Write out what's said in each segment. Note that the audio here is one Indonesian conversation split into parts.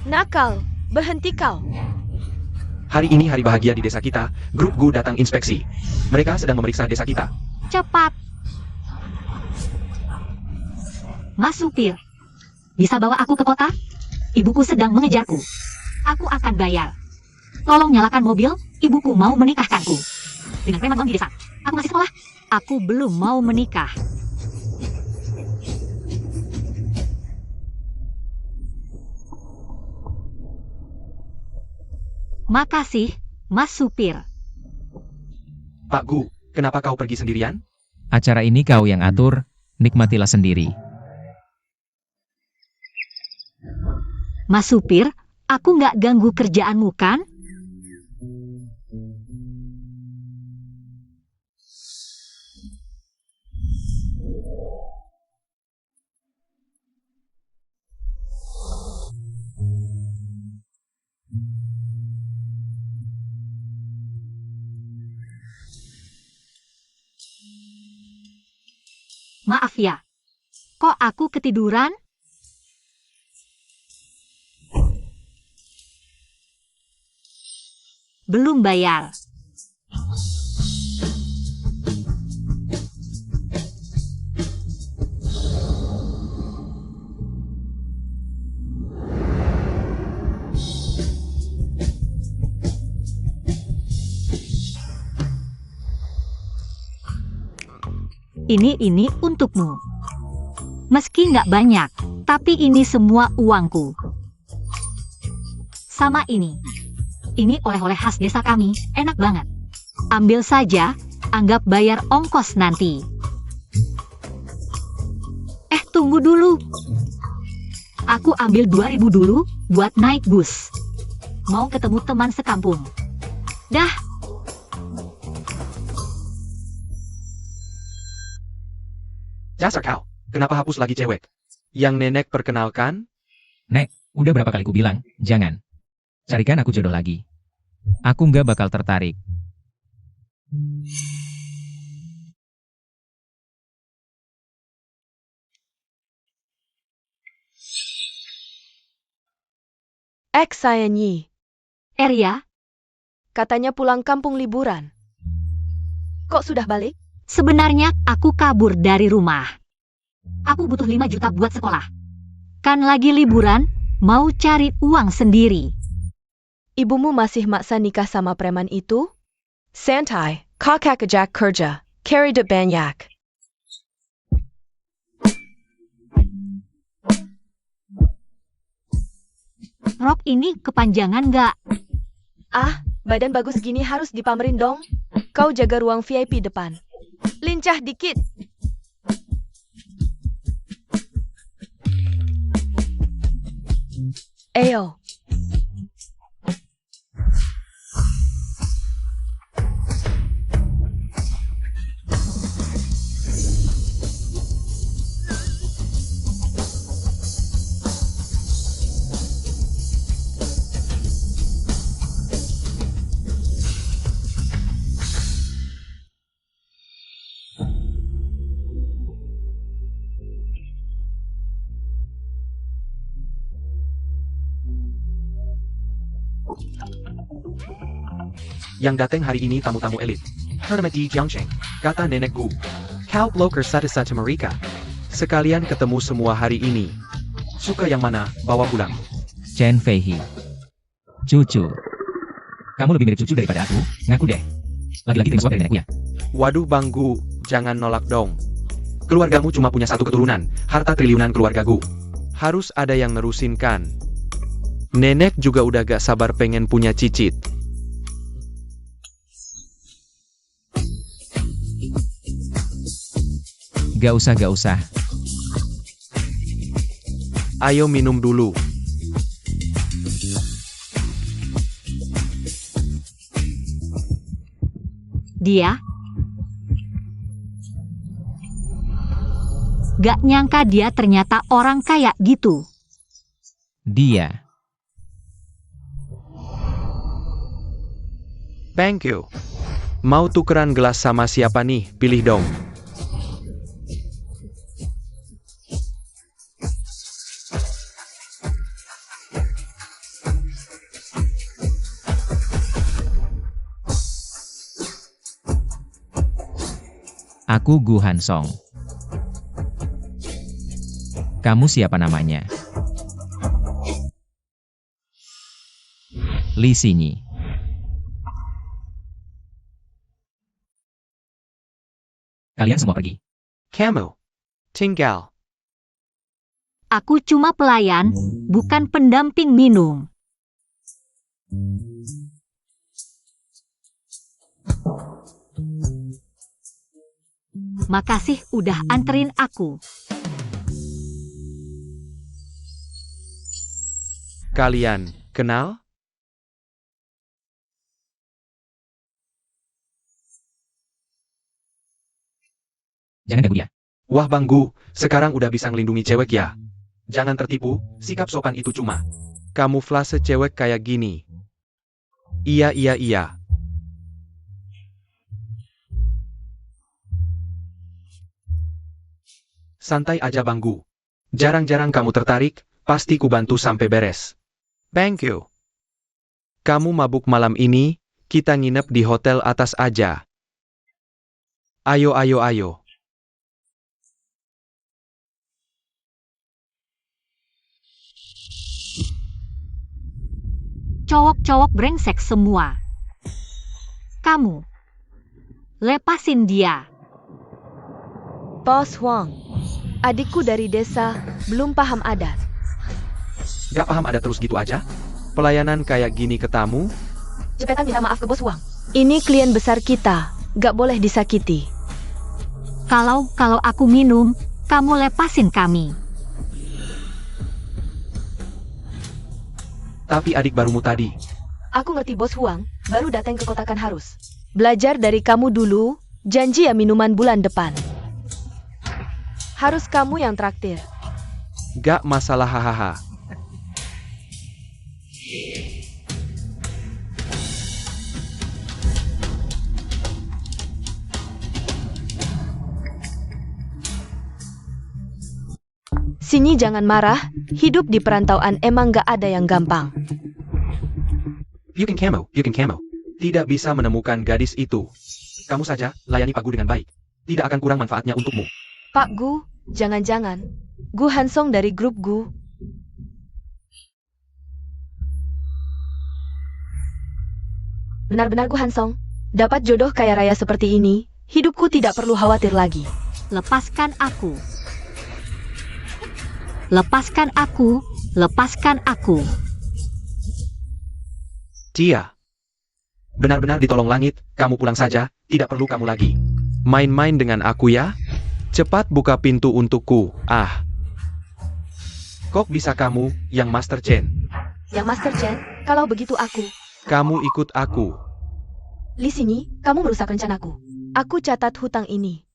Nakal, berhenti kau. Hari ini hari bahagia di desa kita, grup Gu datang inspeksi. Mereka sedang memeriksa desa kita. Cepat. Mas supir, bisa bawa aku ke kota? Ibuku sedang mengejarku. Aku akan bayar. Tolong nyalakan mobil, ibuku mau menikahkanku. Dengan preman dong di desa. Aku masih sekolah. Aku belum mau menikah. Makasih, Mas supir. Pak Gu, kenapa kau pergi sendirian? Acara ini kau yang atur, nikmatilah sendiri. Mas supir, aku nggak ganggu kerjaanmu kan? Maaf ya, kok aku ketiduran? Belum bayar. Ini untukmu. Meski nggak banyak, tapi ini semua uangku. Sama ini. Ini oleh-oleh khas desa kami, enak banget. Ambil saja, anggap bayar ongkos nanti. Tunggu dulu. Aku ambil 2.000 dulu, buat naik bus. Mau ketemu teman sekampung. Dah. Dasar kau, kenapa hapus lagi cewek? Yang nenek perkenalkan? Nek, udah berapa kali ku bilang, jangan. Carikan aku jodoh lagi. Aku nggak bakal tertarik. Sayanyi, Eria, katanya pulang kampung liburan. Kok sudah balik? sebenarnya aku kabur dari rumah. Aku butuh 5 juta buat sekolah. Kan lagi liburan, mau cari uang sendiri. Ibumu masih maksa nikah sama preman itu? Santai, kakak ajak kerja, carry duit banyak. Rok ini kepanjangan nggak? Badan bagus gini harus dipamerin dong. Kau jaga ruang VIP depan. Lincah dikit. Ayo. Yang datang hari ini tamu-tamu elit. Hermeti Jiangsheng, kata nenek Gu. Kau bloker satu-satu mereka. Sekalian ketemu semua hari ini. Suka yang mana, bawa pulang. Chen Feihi. Cucu. Kamu lebih mirip cucu daripada aku, ngaku deh. Lagi-lagi terima suap dari neneknya. Waduh Bang Gu, jangan nolak dong. Keluargamu cuma punya satu keturunan, harta triliunan keluarga Gu. Harus ada yang nerusin kan. Nenek juga udah gak sabar pengen punya cicit. Gak usah. Ayo minum dulu. Dia? Gak nyangka dia ternyata orang kaya gitu. Dia. Thank you. Mau tukeran gelas sama siapa nih? Pilih dong. Aku Gu Hansong. Kamu siapa namanya? Li Xinyi. Kalian semua pergi. Kamu. Tinggal. Aku cuma pelayan, bukan pendamping minum. Makasih udah anterin aku. Kalian kenal? Jangan ganggu dia. Wah Bang Gu, sekarang udah bisa ngelindungi cewek ya. Jangan tertipu, sikap sopan itu cuma kamuflase cewek kayak gini. Iya. Santai aja Bang Gu. Jarang-jarang kamu tertarik, pasti ku bantu sampai beres. Thank you. Kamu mabuk malam ini, kita nginep di hotel atas aja. Ayo. Cowok-cowok brengsek semua. Kamu. Lepasin dia. Bos Huang, adikku dari desa, belum paham adat. Gak paham ada terus gitu aja? Pelayanan kayak gini ke tamu? Cepetan minta maaf ke Bos Huang. Ini klien besar kita, gak boleh disakiti. Kalau aku minum, kamu lepasin kami. Tapi adik barumu tadi. Aku ngerti Bos Huang, baru datang ke kotakan harus. Belajar dari kamu dulu, janji ya minuman bulan depan. Harus kamu yang traktir. Gak masalah hahaha. Xinyi jangan marah, hidup di perantauan emang gak ada yang gampang. You can camo. Tidak bisa menemukan gadis itu. Kamu saja, layani Pak Gu dengan baik. Tidak akan kurang manfaatnya untukmu. Pak Gu, jangan-jangan. Gu Hansong dari grup Gu. Benar-benar Gu Hansong. Dapat jodoh kaya raya seperti ini, hidupku tidak perlu khawatir lagi. Lepaskan aku. Lepaskan aku. Lepaskan aku. Tia. Benar-benar ditolong langit, kamu pulang saja, tidak perlu kamu lagi. Main-main dengan aku ya? Cepat buka pintu untukku, Kok bisa kamu, yang Master Chen? Yang Master Chen, kalau begitu aku. Kamu ikut aku. Li Xinyi, kamu merusak rencanaku. Aku catat hutang ini.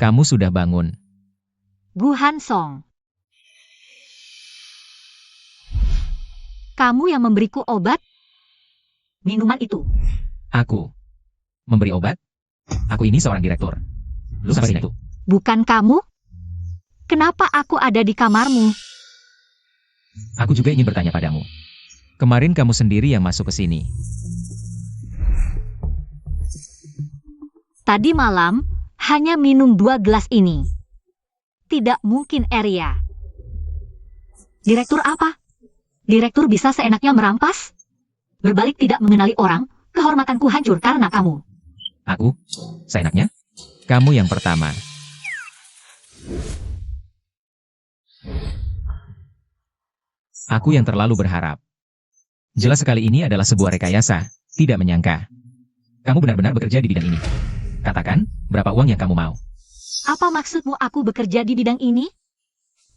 Kamu sudah bangun. Gu Hansong. Kamu yang memberiku obat? Minuman itu. Aku. Memberi obat? Aku ini seorang direktur. Lu sampai sini tuh. Bukan kamu? Kenapa aku ada di kamarmu? Aku juga ingin bertanya padamu. Kemarin kamu sendiri yang masuk ke sini. Tadi malam, hanya minum 2 gelas ini. Tidak mungkin Arya. Direktur apa? Direktur bisa seenaknya merampas? Berbalik tidak mengenali orang, kehormatanku hancur karena kamu. Aku? Seenaknya? Kamu yang pertama. Aku yang terlalu berharap. Jelas sekali ini adalah sebuah rekayasa, tidak menyangka. Kamu benar-benar bekerja di bidang ini. Katakan, berapa uang yang kamu mau? Apa maksudmu aku bekerja di bidang ini?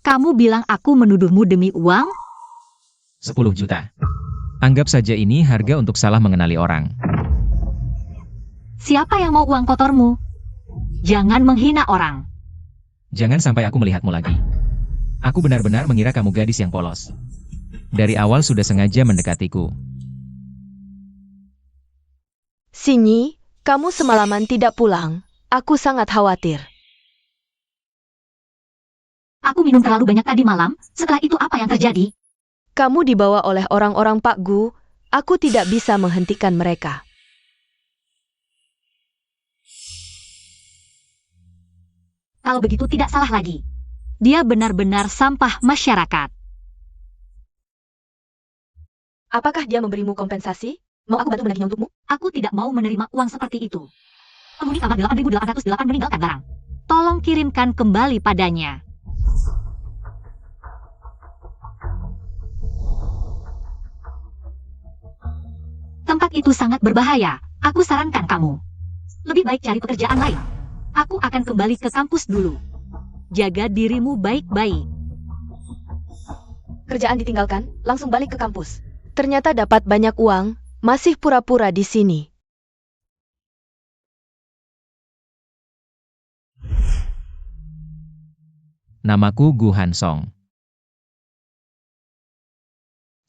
Kamu bilang aku menuduhmu demi uang? 10 juta. Anggap saja ini harga untuk salah mengenali orang. Siapa yang mau uang kotormu? Jangan menghina orang. Jangan sampai aku melihatmu lagi. Aku benar-benar mengira kamu gadis yang polos. Dari awal sudah sengaja mendekatiku. Sinyi, kamu semalaman tidak pulang. Aku sangat khawatir. Aku minum terlalu banyak tadi malam, setelah itu apa yang terjadi? Kamu dibawa oleh orang-orang Pak Gu. Aku tidak bisa menghentikan mereka. Kalau begitu tidak salah lagi. Dia benar-benar sampah masyarakat. Apakah dia memberimu kompensasi? Mau aku bantu menagihnya untukmu? Aku tidak mau menerima uang seperti itu. Penghuni kamar 8808 meninggalkan barang. Tolong kirimkan kembali padanya. Tempat itu sangat berbahaya. Aku sarankan kamu. Lebih baik cari pekerjaan lain. Aku akan kembali ke kampus dulu. Jaga dirimu baik-baik. Kerjaan ditinggalkan, langsung balik ke kampus. Ternyata dapat banyak uang, masih pura-pura di sini. Namaku Gu Hansong.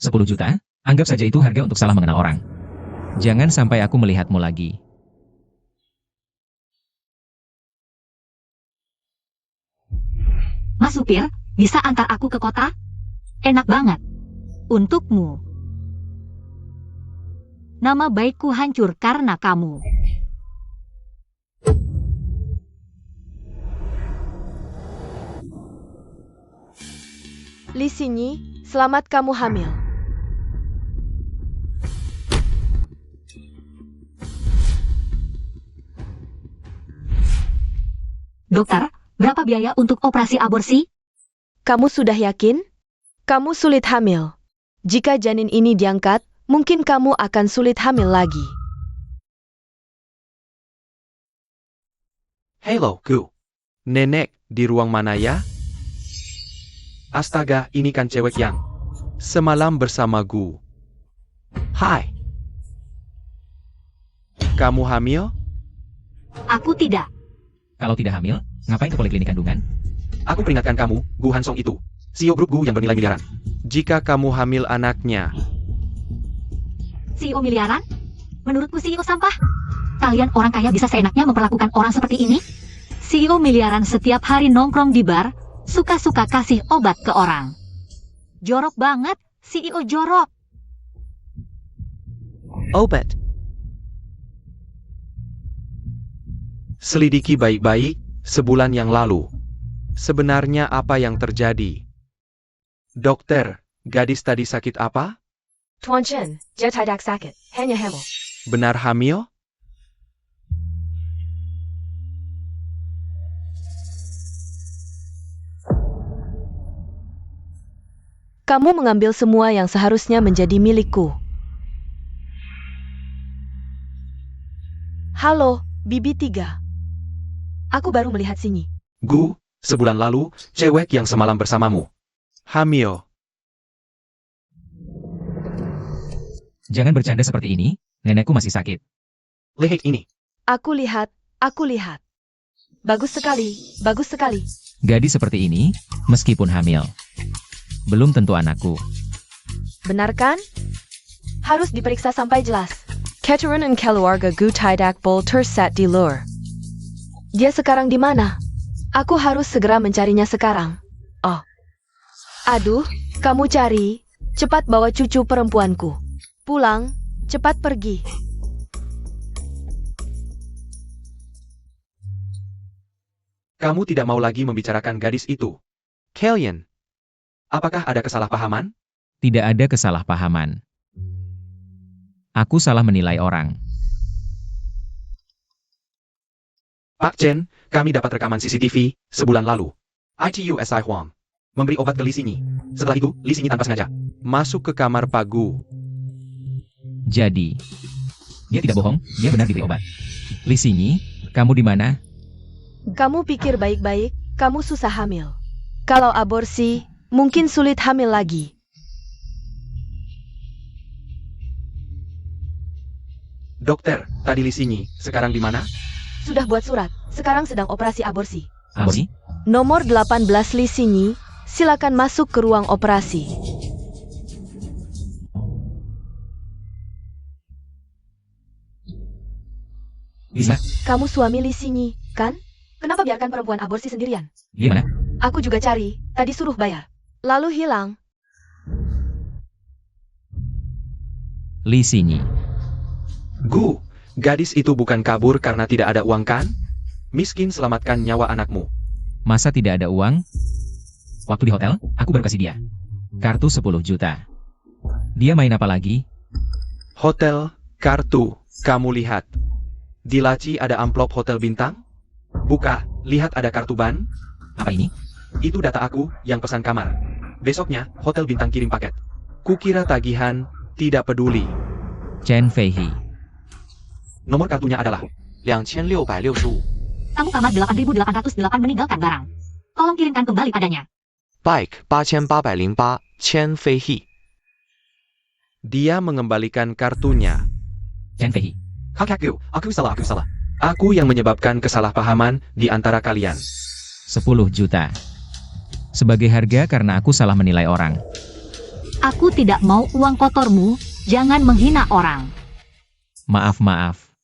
10 juta? Anggap saja itu harga untuk salah mengenal orang. Jangan sampai aku melihatmu lagi. Mas supir, bisa antar aku ke kota? Enak banget. Untukmu. Nama baikku hancur karena kamu. Li Sinyi, selamat kamu hamil. Dokter, berapa biaya untuk operasi aborsi? Kamu sudah yakin? Kamu sulit hamil. Jika janin ini diangkat, mungkin kamu akan sulit hamil lagi. Halo, Gu. Nenek, di ruang mana ya? Astaga, ini kan cewek yang semalam bersama Gu. Hai. Kamu hamil? Aku tidak. Kalau tidak hamil, ngapain ke poliklinik kandungan? Aku peringatkan kamu, Gu Hansong itu. CEO grup Gu yang bernilai miliaran. Jika kamu hamil anaknya, CEO miliaran? Menurutku CEO sampah? Kalian orang kaya bisa seenaknya memperlakukan orang seperti ini? CEO miliaran setiap hari nongkrong di bar, suka-suka kasih obat ke orang. Jorok banget, CEO jorok. obat. Selidiki baik-baik, sebulan yang lalu. Sebenarnya apa yang terjadi? Dokter, gadis tadi sakit apa? Tuan Chen, dia tidak sakit, hanya hamil. Benar hamil? Kamu mengambil semua yang seharusnya menjadi milikku. Halo, Bibi 3. Aku baru melihat Sinyi. Gu, sebulan lalu, cewek yang semalam bersamamu. Hamil. Jangan bercanda seperti ini, nenekku masih sakit. Lihat ini. Aku lihat. Bagus sekali, bagus sekali. Gadis seperti ini, meskipun hamil, belum tentu anakku. Benar kan? Harus diperiksa sampai jelas. Keturunan keluarga Gu tidak boleh tersesat di luar. Dia sekarang di mana? Aku harus segera mencarinya sekarang. Oh. Aduh, kamu cari. Cepat bawa cucu perempuanku. Pulang, cepat pergi. Kamu tidak mau lagi membicarakan gadis itu. Kalian. Apakah ada kesalahpahaman? Tidak ada kesalahpahaman. Aku salah menilai orang. Pak Chen, kami dapat rekaman CCTV sebulan lalu. ITUSI Huang memberi obat ke Li Sinyi. Setelah itu, Li Sinyi tanpa sengaja masuk ke kamar Pak Gu. Jadi, dia tidak bohong, dia benar diberi obat. Li Sinyi, kamu di mana? Kamu pikir baik-baik, kamu susah hamil. Kalau aborsi, mungkin sulit hamil lagi. Dokter, tadi Li Sinyi, sekarang di mana? Sudah buat surat, sekarang sedang operasi aborsi. Aborsi? Nomor 18 Li Xinyi, silakan masuk ke ruang operasi. Lisa, Kamu suami Li Xinyi, kan? Kenapa biarkan perempuan aborsi sendirian? dia mana? Aku juga cari, tadi suruh bayar. Lalu hilang. Li Xinyi. Gu, gadis itu bukan kabur karena tidak ada uang kan? Miskin, selamatkan nyawa anakmu. Masa tidak ada uang? Waktu di hotel, aku baru kasih dia. Kartu 10 juta. Dia main apa lagi? Hotel, kartu, kamu lihat. Di laci ada amplop hotel bintang? Buka, lihat ada kartu ban? Apa ini? Itu data aku yang pesan kamar. Besoknya, hotel bintang kirim paket. Kukira tagihan, tidak peduli. Chen Feihi. Nomor kartunya adalah 2665. Tamu kamar 8808 meninggalkan barang. Tolong kirimkan kembali padanya. Bike 8808 Chen Feihi. Dia mengembalikan kartunya. Chen Feihi. Aku salah. Aku yang menyebabkan kesalahpahaman di antara kalian. 10 juta. Sebagai harga karena aku salah menilai orang. Aku tidak mau uang kotormu, jangan menghina orang. Maaf.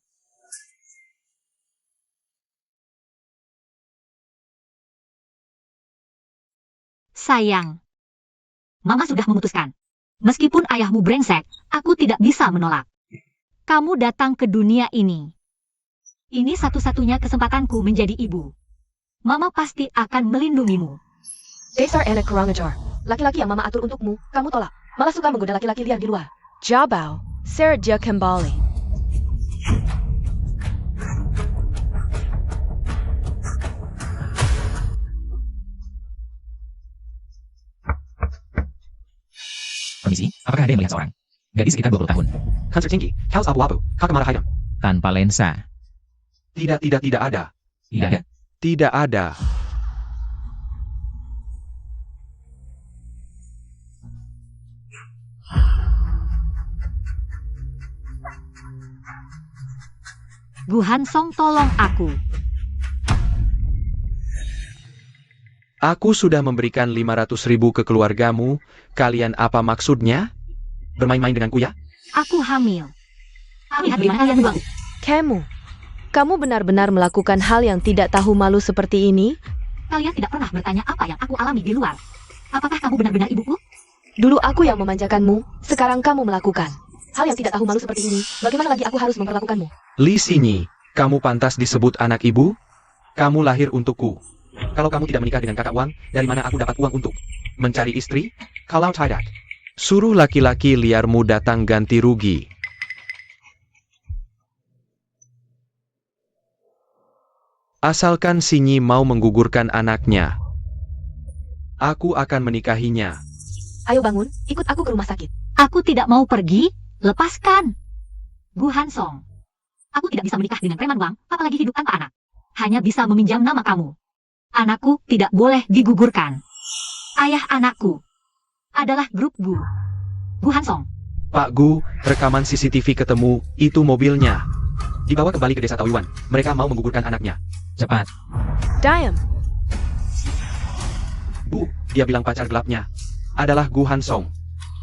Sayang. Mama sudah memutuskan. Meskipun ayahmu brengsek, aku tidak bisa menolak. Kamu datang ke dunia ini. Ini satu-satunya kesempatanku menjadi ibu. Mama pasti akan melindungimu. Dasar anak kurang ajar. Laki-laki yang mama atur untukmu, kamu tolak. Malah suka menggoda laki-laki liar di luar. Jabau, Serja kembali. Permisi, apakah ada yang melihat seorang gadis sekitar 20 tahun, Hanser tinggi, kaos abu-abu, kakamara hayam. tanpa lensa? Tidak ada. Tidak ada. Tidak ada. Gu Hansong, tolong aku. Aku sudah memberikan 500.000 ke keluargamu. Kalian apa maksudnya? Bermain-main denganku ya? Aku hamil. Lihat bagaimana kalian berdua. Kamu benar-benar melakukan hal yang tidak tahu malu seperti ini? Kalian tidak pernah bertanya apa yang aku alami di luar. Apakah kamu benar-benar ibuku? Dulu aku yang memanjakanmu, sekarang kamu melakukan hal yang tidak tahu malu seperti ini. Bagaimana lagi aku harus memperlakukanmu? Li Xinyi, kamu pantas disebut anak ibu? Kamu lahir untukku. Kalau kamu tidak menikah dengan kakak Wang, dari mana aku dapat uang untuk mencari istri? Kalau tidak, suruh laki-laki liarmu datang ganti rugi. Asalkan Xinyi mau menggugurkan anaknya, aku akan menikahinya. Ayo bangun, ikut aku ke rumah sakit. Aku tidak mau pergi. Lepaskan. Gu Hansong. Aku tidak bisa menikah dengan preman Wang, apalagi hidup tanpa anak. Hanya bisa meminjam nama kamu. Anakku tidak boleh digugurkan. Ayah anakku adalah grup Gu. Gu Hansong. Pak Gu, rekaman CCTV ketemu, itu mobilnya. Dibawa kembali ke desa Taoyuan. Mereka mau menggugurkan anaknya. Cepat. Diam. Bu, dia bilang pacar gelapnya adalah Gu Hansong.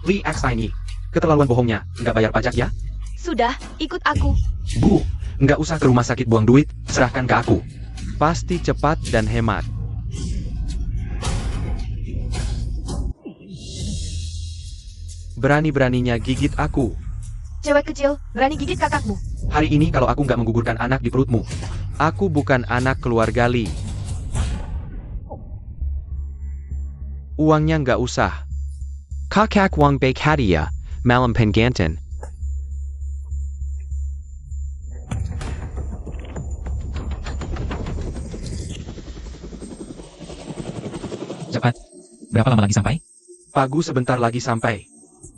Li Xinyi. Keterlaluan bohongnya, nggak bayar pajak ya? Sudah, ikut aku. Bu, nggak usah ke rumah sakit buang duit, serahkan ke aku. Pasti cepat dan hemat. Berani-beraninya gigit aku. Cewek kecil, berani gigit kakakmu. Hari ini kalau aku nggak menggugurkan anak di perutmu, aku bukan anak keluarga Li. Uangnya nggak usah. Kakak Wang Baik Hadiah, Malam Pengganten. Cepat. Berapa lama lagi sampai? Pak Gu sebentar lagi sampai.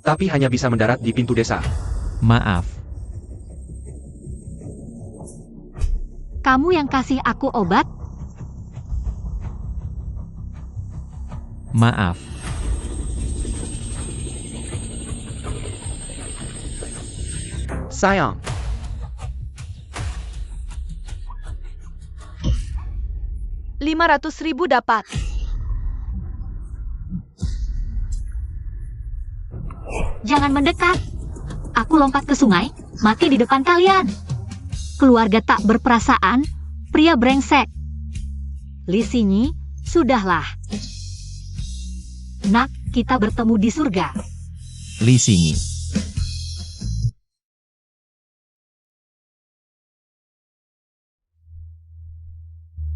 Tapi hanya bisa mendarat di pintu desa. Maaf. Kamu yang kasih aku obat? Maaf. Sayang. 500.000 dapat. Jangan mendekat. Aku lompat ke sungai, mati di depan kalian. Keluarga tak berperasaan, pria brengsek. Li Xinyi, sudahlah. Nak, kita bertemu di surga. Li Xinyi.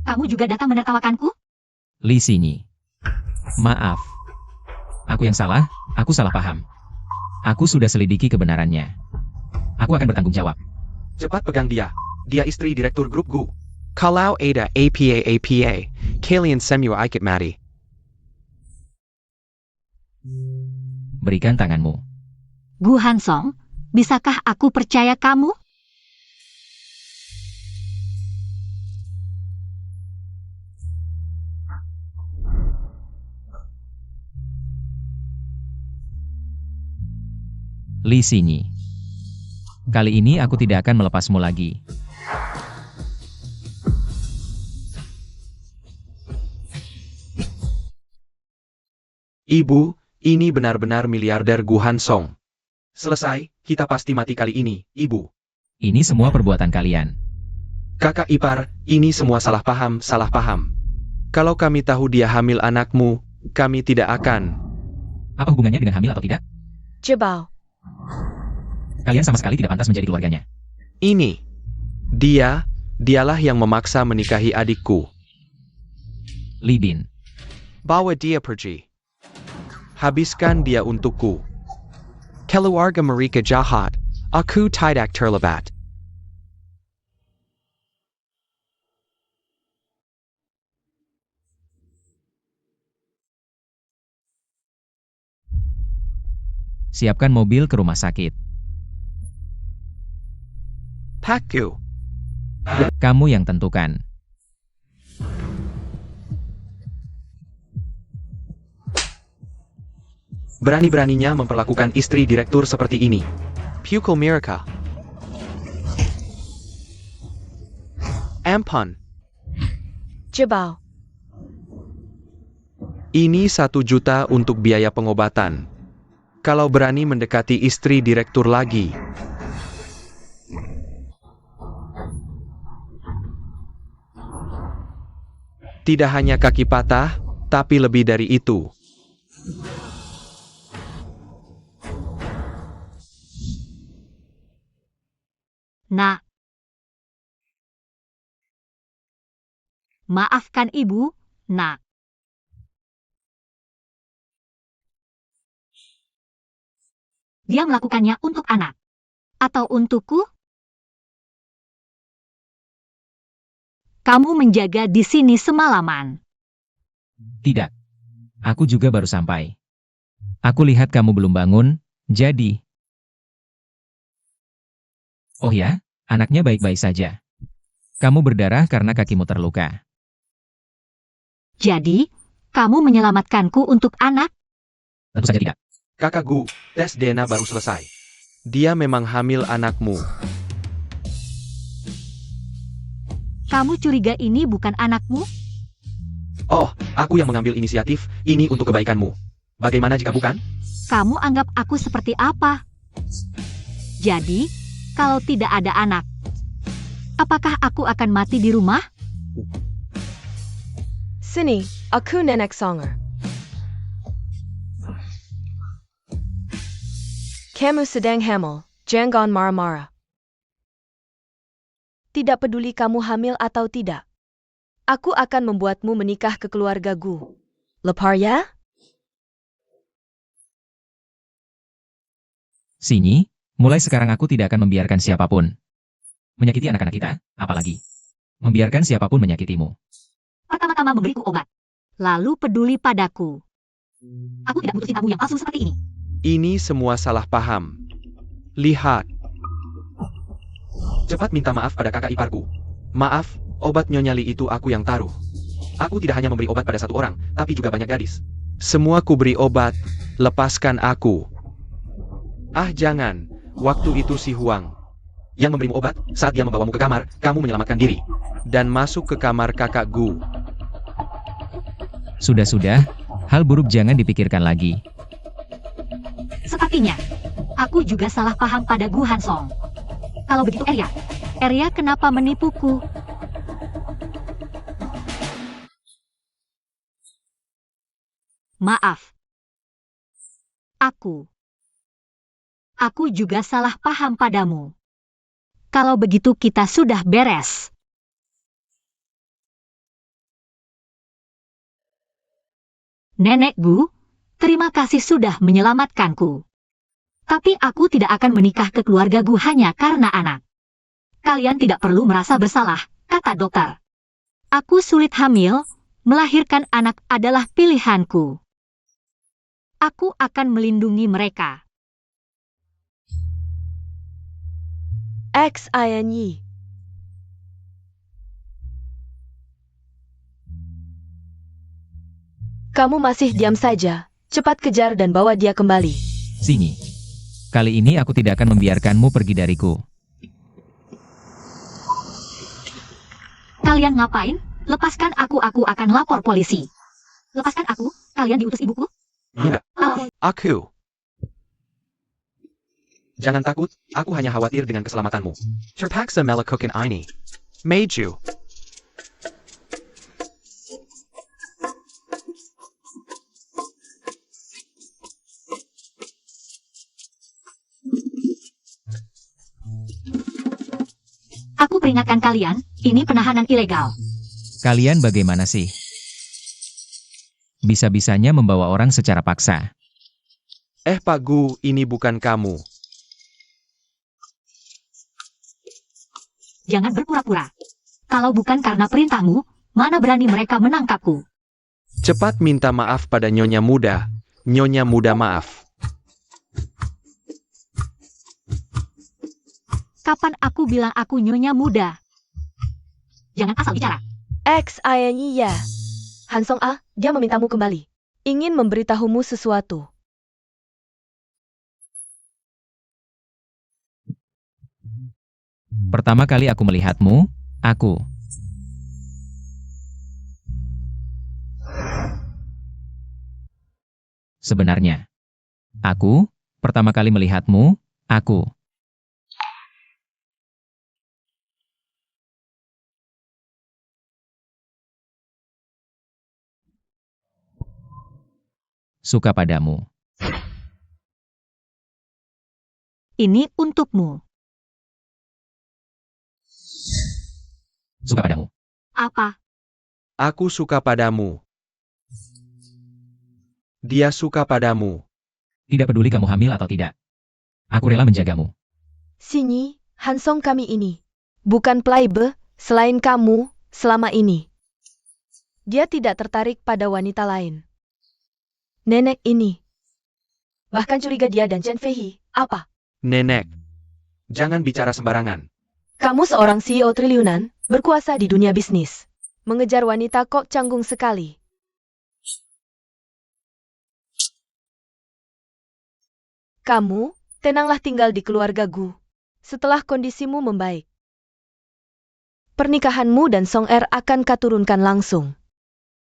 Kamu juga datang menertawakanku? Li Xinyi. Maaf. Aku yang salah, aku salah paham. Aku sudah selidiki kebenarannya. Aku akan bertanggung jawab. Cepat pegang dia. Dia istri direktur grup Gu. Kalau ada apa, kalian semua ikut mati. Berikan tanganmu. Gu Hansong, bisakah aku percaya kamu? Li Xinyi. Kali ini aku tidak akan melepasmu lagi. Ibu, ini benar-benar miliarder Gu Hansong. Selesai, kita pasti mati kali ini, Ibu. Ini semua perbuatan kalian. Kakak ipar, ini semua salah paham, salah paham. Kalau kami tahu dia hamil anakmu, kami tidak akan. Apa hubungannya dengan hamil atau tidak? Jebao. Kalian sama sekali tidak pantas menjadi keluarganya. Ini. Dialah yang memaksa menikahi adikku. Li Bin. Bawa dia pergi. Habiskan dia untukku. Keluarga mereka jahat. Aku tidak terlibat. Siapkan mobil ke rumah sakit. Pakku. Kamu yang tentukan. Berani-beraninya memperlakukan istri direktur seperti ini. Pukul mereka. Ampun. Jebao. Ini 1 juta untuk biaya pengobatan. Kalau berani mendekati istri direktur lagi. Tidak hanya kaki patah, tapi lebih dari itu. Nak. Maafkan ibu, nak. Dia melakukannya untuk anak. Atau untukku? Kamu menjaga di sini semalaman. Tidak. Aku juga baru sampai. Aku lihat kamu belum bangun, jadi... Oh ya, anaknya baik-baik saja. Kamu berdarah karena kakimu terluka. Jadi, kamu menyelamatkanku untuk anak? Tentu saja tidak. Kakak Gu, tes DNA baru selesai. Dia memang hamil anakmu. Kamu curiga ini bukan anakmu? Oh, aku yang mengambil inisiatif, ini untuk kebaikanmu. Bagaimana jika bukan? Kamu anggap aku seperti apa? Jadi, kalau tidak ada anak, apakah aku akan mati di rumah? Sini, aku nenek Songer. Kamu sedang hamil, jangan marah-marah. Tidak peduli kamu hamil atau tidak. Aku akan membuatmu menikah ke keluarga Gu. Lepar ya? Xinyi, mulai sekarang aku tidak akan membiarkan siapapun menyakiti anak-anak kita, apalagi membiarkan siapapun menyakitimu. Pertama-tama memberiku obat, lalu peduli padaku. Aku tidak butuh cintamu yang palsu seperti ini. Ini semua salah paham. Lihat. Cepat minta maaf pada kakak iparku. Maaf, obat Nyonya Li itu aku yang taruh. Aku tidak hanya memberi obat pada 1 orang, tapi juga banyak gadis. Semua ku beri obat. Lepaskan aku. Ah jangan. Waktu itu si Huang. Yang memberimu obat, saat dia membawamu ke kamar, kamu menyelamatkan diri. Dan masuk ke kamar kakak Gu. Sudah-sudah, hal buruk jangan dipikirkan lagi. Sepertinya, aku juga salah paham pada Gu Hansong. Kalau begitu Arya kenapa menipuku? Maaf. Aku juga salah paham padamu. Kalau begitu kita sudah beres. Nenek Gu, terima kasih sudah menyelamatkanku. Tapi aku tidak akan menikah ke keluarga Gu hanya karena anak. Kalian tidak perlu merasa bersalah, kata dokter. Aku sulit hamil, melahirkan anak adalah pilihanku. Aku akan melindungi mereka. XINY. Kamu masih diam saja. Cepat kejar dan bawa dia kembali. Sinyi. Kali ini aku tidak akan membiarkanmu pergi dariku. Kalian ngapain? Lepaskan aku akan lapor polisi. Lepaskan aku, kalian diutus ibuku? Iya, Oh, aku. Jangan takut, aku hanya khawatir dengan keselamatanmu. Terpaksa melakukan ini. Maju. aku peringatkan kalian, ini penahanan ilegal. Kalian bagaimana sih? Bisa-bisanya membawa orang secara paksa. Pak Gu, ini bukan kamu. Jangan berpura-pura. Kalau bukan karena perintahmu, mana berani mereka menangkapku? Cepat minta maaf pada Nyonya Muda. Nyonya Muda maaf. Kapan aku bilang aku nyonya muda? Jangan asal bicara. XINY ya. Hansong A, dia memintamu kembali. Ingin memberitahumu sesuatu. Pertama kali aku melihatmu, aku. Sebenarnya, aku, pertama kali melihatmu, aku. Suka padamu. Ini untukmu. Suka padamu. Apa? Aku suka padamu. Dia suka padamu. Tidak peduli kamu hamil atau tidak. Aku rela menjagamu. Sinyi, Hansong kami ini. Bukan playboy, selain kamu, selama ini. Dia tidak tertarik pada wanita lain. Nenek ini. Bahkan curiga dia dan Chen Feihi. Apa? Nenek. Jangan bicara sembarangan. Kamu seorang CEO triliunan, berkuasa di dunia bisnis. Mengejar wanita kok canggung sekali. Kamu, tenanglah tinggal di keluarga Gu. Setelah kondisimu membaik. Pernikahanmu dan Song Er akan katurunkan langsung.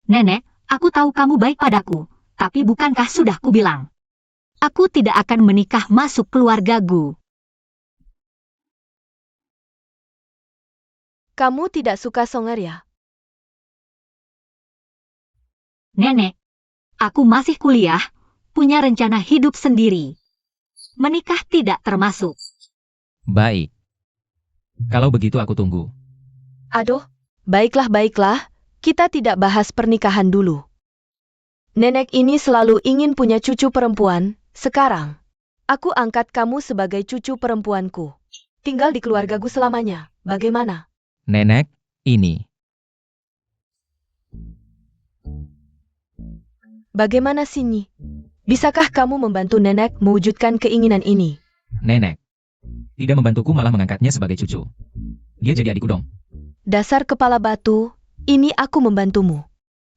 Nenek, aku tahu kamu baik padaku. Tapi bukankah sudah kubilang? Aku tidak akan menikah masuk keluarga Gu. Kamu tidak suka Song Er ya? Nenek, aku masih kuliah, punya rencana hidup sendiri. Menikah tidak termasuk. Baik. Kalau begitu aku tunggu. Aduh, baiklah, kita tidak bahas pernikahan dulu. Nenek ini selalu ingin punya cucu perempuan, sekarang. Aku angkat kamu sebagai cucu perempuanku. Tinggal di keluarga Gu selamanya, bagaimana? Nenek, ini. Bagaimana Sinyi? Bisakah kamu membantu nenek mewujudkan keinginan ini? Nenek. Tidak membantuku malah mengangkatnya sebagai cucu. Dia jadi adikku dong. Dasar kepala batu, ini aku membantumu.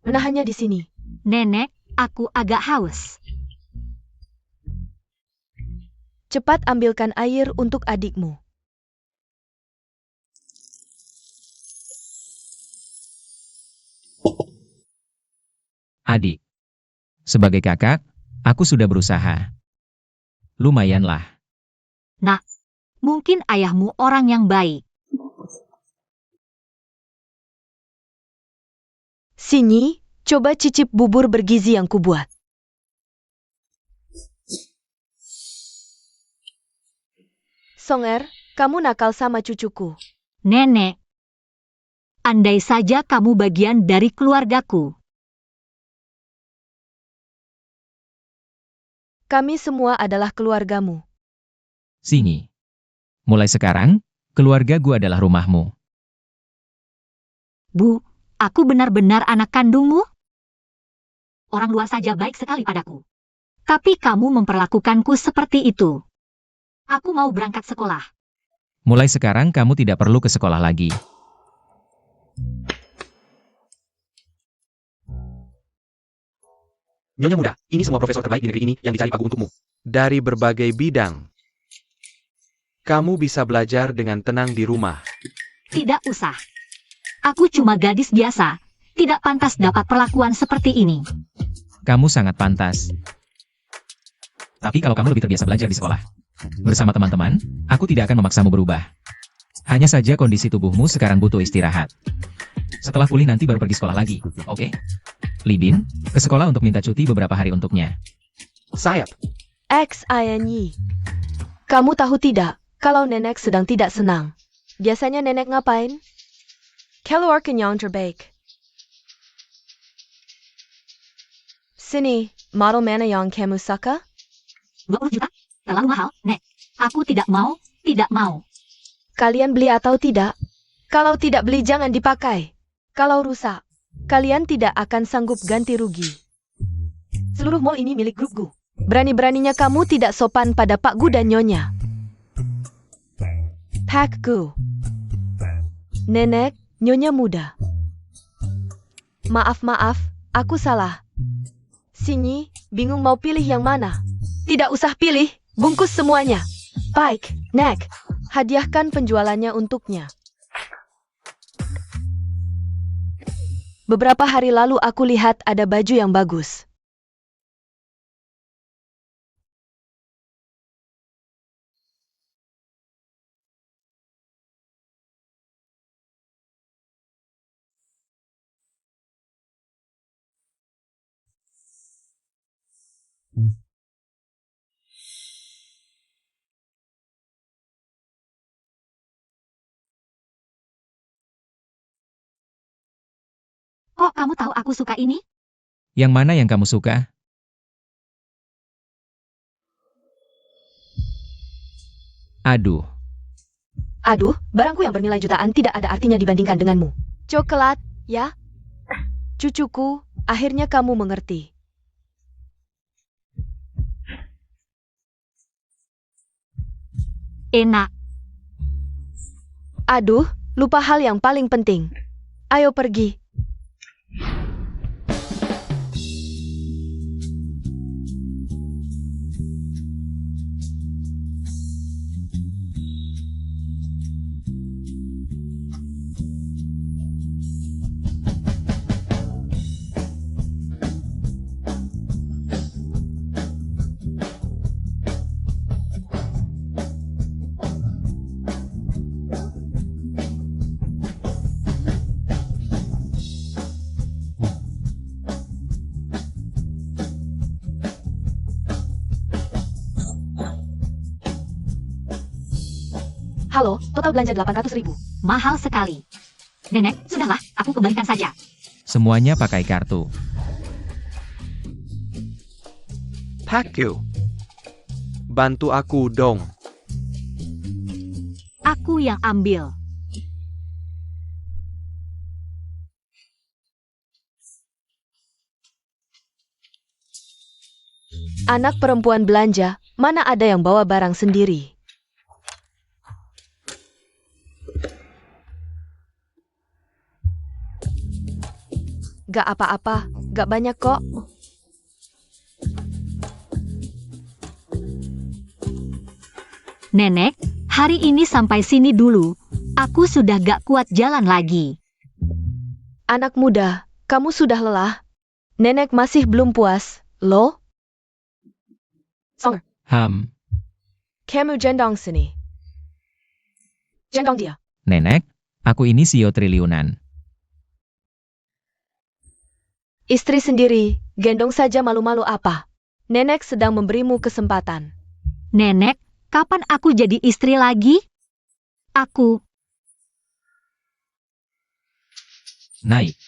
Menahannya di sini. Nenek, aku agak haus. Cepat ambilkan air untuk adikmu. Adik. Sebagai kakak, aku sudah berusaha. Lumayanlah. Mungkin ayahmu orang yang baik. Sini, coba cicip bubur bergizi yang kubuat. Songer, kamu nakal sama cucuku. Nenek. Andai saja kamu bagian dari keluargaku. Kami semua adalah keluargamu. Sini. Mulai sekarang, keluarga gue adalah rumahmu. Bu, aku benar-benar anak kandungmu? Orang luar saja baik sekali padaku. Tapi kamu memperlakukanku seperti itu. Aku mau berangkat sekolah. Mulai sekarang kamu tidak perlu ke sekolah lagi. Nyonya muda, ini semua profesor terbaik di negeri ini yang dicari Pagu untukmu. Dari berbagai bidang. Kamu bisa belajar dengan tenang di rumah. Tidak usah. Aku cuma gadis biasa. Tidak pantas dapat perlakuan seperti ini. Kamu sangat pantas. Tapi kalau kamu lebih terbiasa belajar di sekolah, bersama teman-teman, aku tidak akan memaksamu berubah. Hanya saja kondisi tubuhmu sekarang butuh istirahat. Setelah pulih nanti baru pergi sekolah lagi, oke? Libin, ke sekolah untuk minta cuti beberapa hari untuknya. Sayap. XINY. Kamu tahu tidak, kalau nenek sedang tidak senang. Biasanya nenek ngapain? Keluar kenyang terbaik. Sini, model mana yang kamu suka? 20 juta? Terlalu mahal, Nek. Aku tidak mau, tidak mau. Kalian beli atau tidak? Kalau tidak beli jangan dipakai. Kalau rusak, kalian tidak akan sanggup ganti rugi. Seluruh mall ini milik grup Gu. Berani-beraninya kamu tidak sopan pada Pak Gu dan Nyonya. Pak Gu. Nenek, Nyonya muda. Maaf, aku salah. Sini, bingung mau pilih yang mana? Tidak usah pilih, bungkus semuanya. Baik, Nek. Hadiahkan penjualannya untuknya. Beberapa hari lalu aku lihat ada baju yang bagus. Kok kamu tahu aku suka ini? Yang mana yang kamu suka? Aduh, Aduh, barangku yang bernilai jutaan tidak ada artinya dibandingkan denganmu. Coklat, ya? Cucuku, akhirnya kamu mengerti. Enak. Aduh, lupa hal yang paling penting. Ayo pergi. Halo, total belanja 800.000. Mahal sekali. Nenek, sudahlah, aku kembalikan saja. semuanya pakai kartu. Paku. Bantu aku dong. Aku yang ambil. Anak perempuan belanja, mana ada yang bawa barang sendiri? Gak apa-apa, gak banyak kok. Nenek, hari ini sampai sini dulu. Aku sudah gak kuat jalan lagi. Anak muda, kamu sudah lelah? Nenek masih belum puas, lo? Song, kamu jendong sini. Jendong dia. Nenek, aku ini CEO triliunan. Istri sendiri, gendong saja malu-malu apa. Nenek sedang memberimu kesempatan. Nenek, kapan aku jadi istri lagi? Aku, Naik.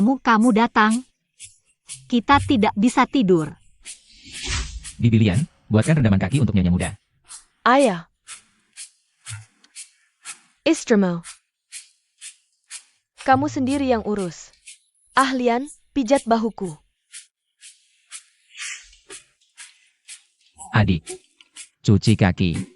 kamu datang. Kita tidak bisa tidur. Bibilian, buatkan rendaman kaki untuk nyonya muda. Ayah. Istrimu. Kamu sendiri yang urus. Ahlian, pijat bahuku. Adik, cuci kaki.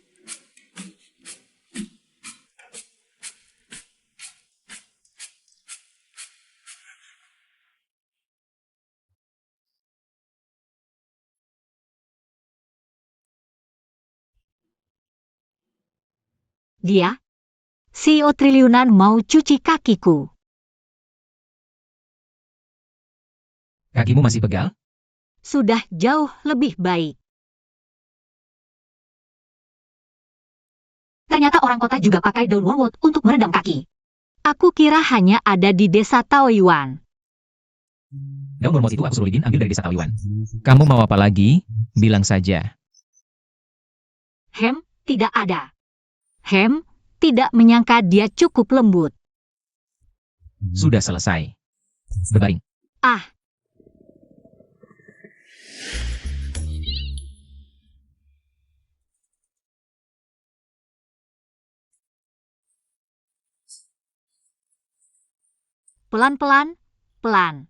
Dia, CEO triliunan mau cuci kakiku. Kakimu masih pegal? Sudah jauh lebih baik. Ternyata orang kota juga pakai daun wormwood untuk merendam kaki. Aku kira hanya ada di desa Taoyuan. Daun wormwood itu aku suruh Lidin ambil dari desa Taoyuan. Kamu mau apa lagi? Bilang saja. Tidak ada. Tidak menyangka dia cukup lembut. Sudah selesai. Berbaring. Pelan-pelan, pelan.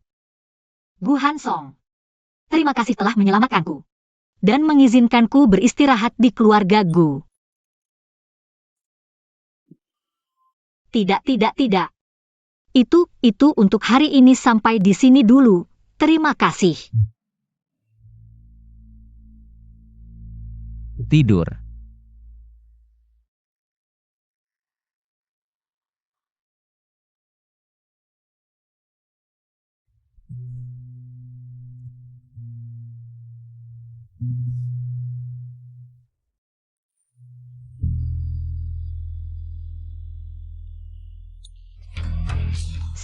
Gu Hansong. Terima kasih telah menyelamatkanku. Dan mengizinkanku beristirahat di keluarga Gu. Tidak. Itu untuk hari ini sampai di sini dulu. Terima kasih. Tidur.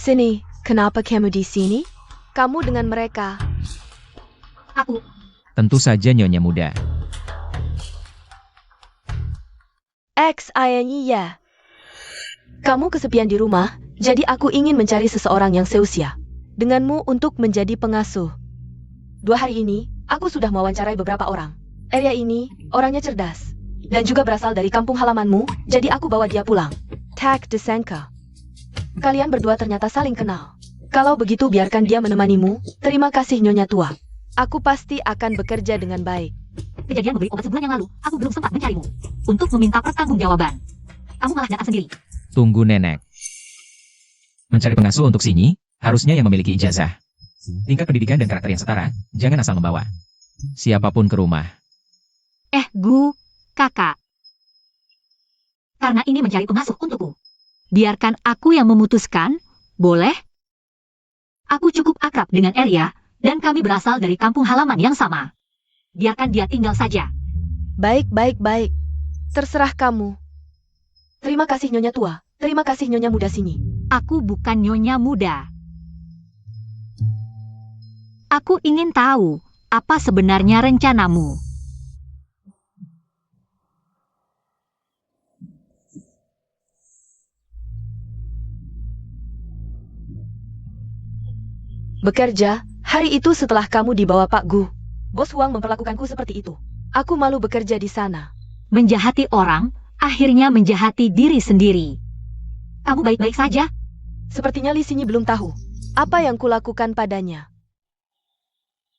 Sini, kenapa kamu di sini? Kamu dengan mereka. Aku, Tentu saja nyonya muda. Iya. Kamu kesepian di rumah, jadi aku ingin mencari seseorang yang seusia denganmu untuk menjadi pengasuh. 2 hari ini, aku sudah mewawancarai beberapa orang. Area ini, orangnya cerdas. Dan juga berasal dari kampung halamanmu, jadi aku bawa dia pulang. Tak disangka. Kalian berdua ternyata saling kenal. Kalau begitu biarkan dia menemanimu. Terima kasih Nyonya Tua. Aku pasti akan bekerja dengan baik. kejadian memberi obat sebulan yang lalu, aku belum sempat mencarimu. Untuk meminta pertanggungjawaban. Kamu malah datang sendiri. Tunggu nenek. Mencari pengasuh untuk Sinyi, harusnya yang memiliki ijazah. Tingkat pendidikan dan karakter yang setara, jangan asal membawa. Siapapun ke rumah. Gu, kakak. Karena ini mencari pengasuh untukku. Biarkan aku yang memutuskan, boleh? Aku cukup akrab dengan Elia, dan kami berasal dari kampung halaman yang sama. Biarkan dia tinggal saja. Baik. Terserah kamu. Terima kasih Nyonya Tua. Terima kasih Nyonya Muda Sinyi. Aku bukan nyonya muda. Aku ingin tahu, apa sebenarnya rencanamu? Bekerja, hari itu setelah kamu dibawa Pak Gu. Bos Huang memperlakukanku seperti itu. Aku malu bekerja di sana. Menjahati orang, akhirnya menjahati diri sendiri. Kamu baik-baik saja? Sepertinya Li Sinyi belum tahu apa yang kulakukan padanya.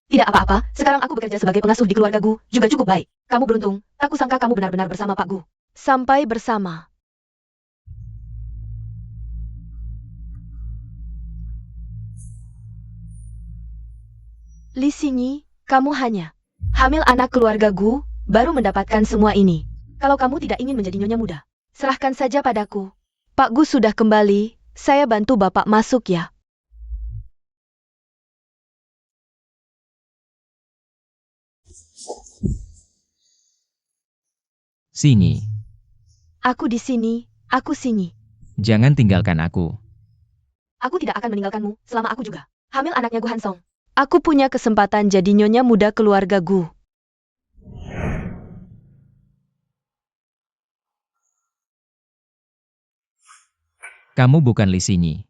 Tidak apa-apa, sekarang aku bekerja sebagai pengasuh di keluarga Gu, juga cukup baik. Kamu beruntung, tak kusangka kamu benar-benar bersama Pak Gu. Sampai bersama. Li Xinyi, kamu hanya hamil anak keluarga Gu, baru mendapatkan semua ini. Kalau kamu tidak ingin menjadi nyonya muda, serahkan saja padaku. Pak Gu sudah kembali, saya bantu Bapak masuk ya. Xinyi, Aku di sini, aku Xinyi. jangan tinggalkan aku. Aku tidak akan meninggalkanmu, selama aku juga hamil anaknya Gu Hansong. Aku punya kesempatan jadi nyonya muda keluarga Gu. Kamu bukan Li Xinyi.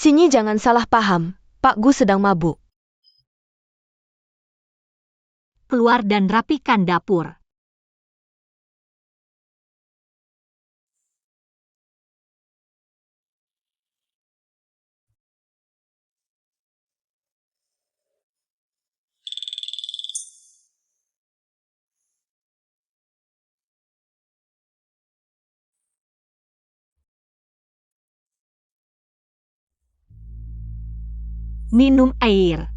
Xinyi jangan salah paham, Pak Gu sedang mabuk. Keluar dan rapikan dapur. Minum air.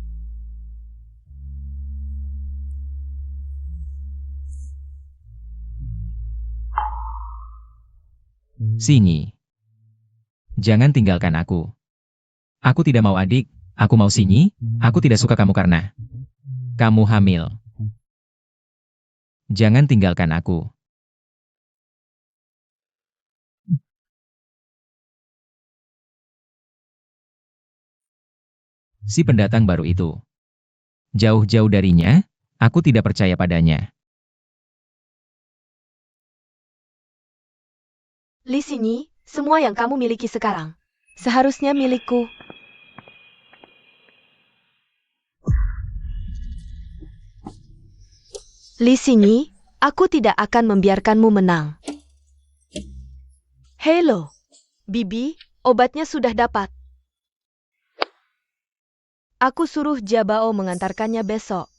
Xinyi, jangan tinggalkan aku. Aku tidak mau adik, aku mau Xinyi, aku tidak suka kamu karena kamu hamil. Jangan tinggalkan aku. Si pendatang baru itu. Jauh-jauh darinya, aku tidak percaya padanya. Li Xinyi, semua yang kamu miliki sekarang, seharusnya milikku. Li Xinyi, aku tidak akan membiarkanmu menang. Hello, Bibi, obatnya sudah dapat. Aku suruh Jabao mengantarkannya besok.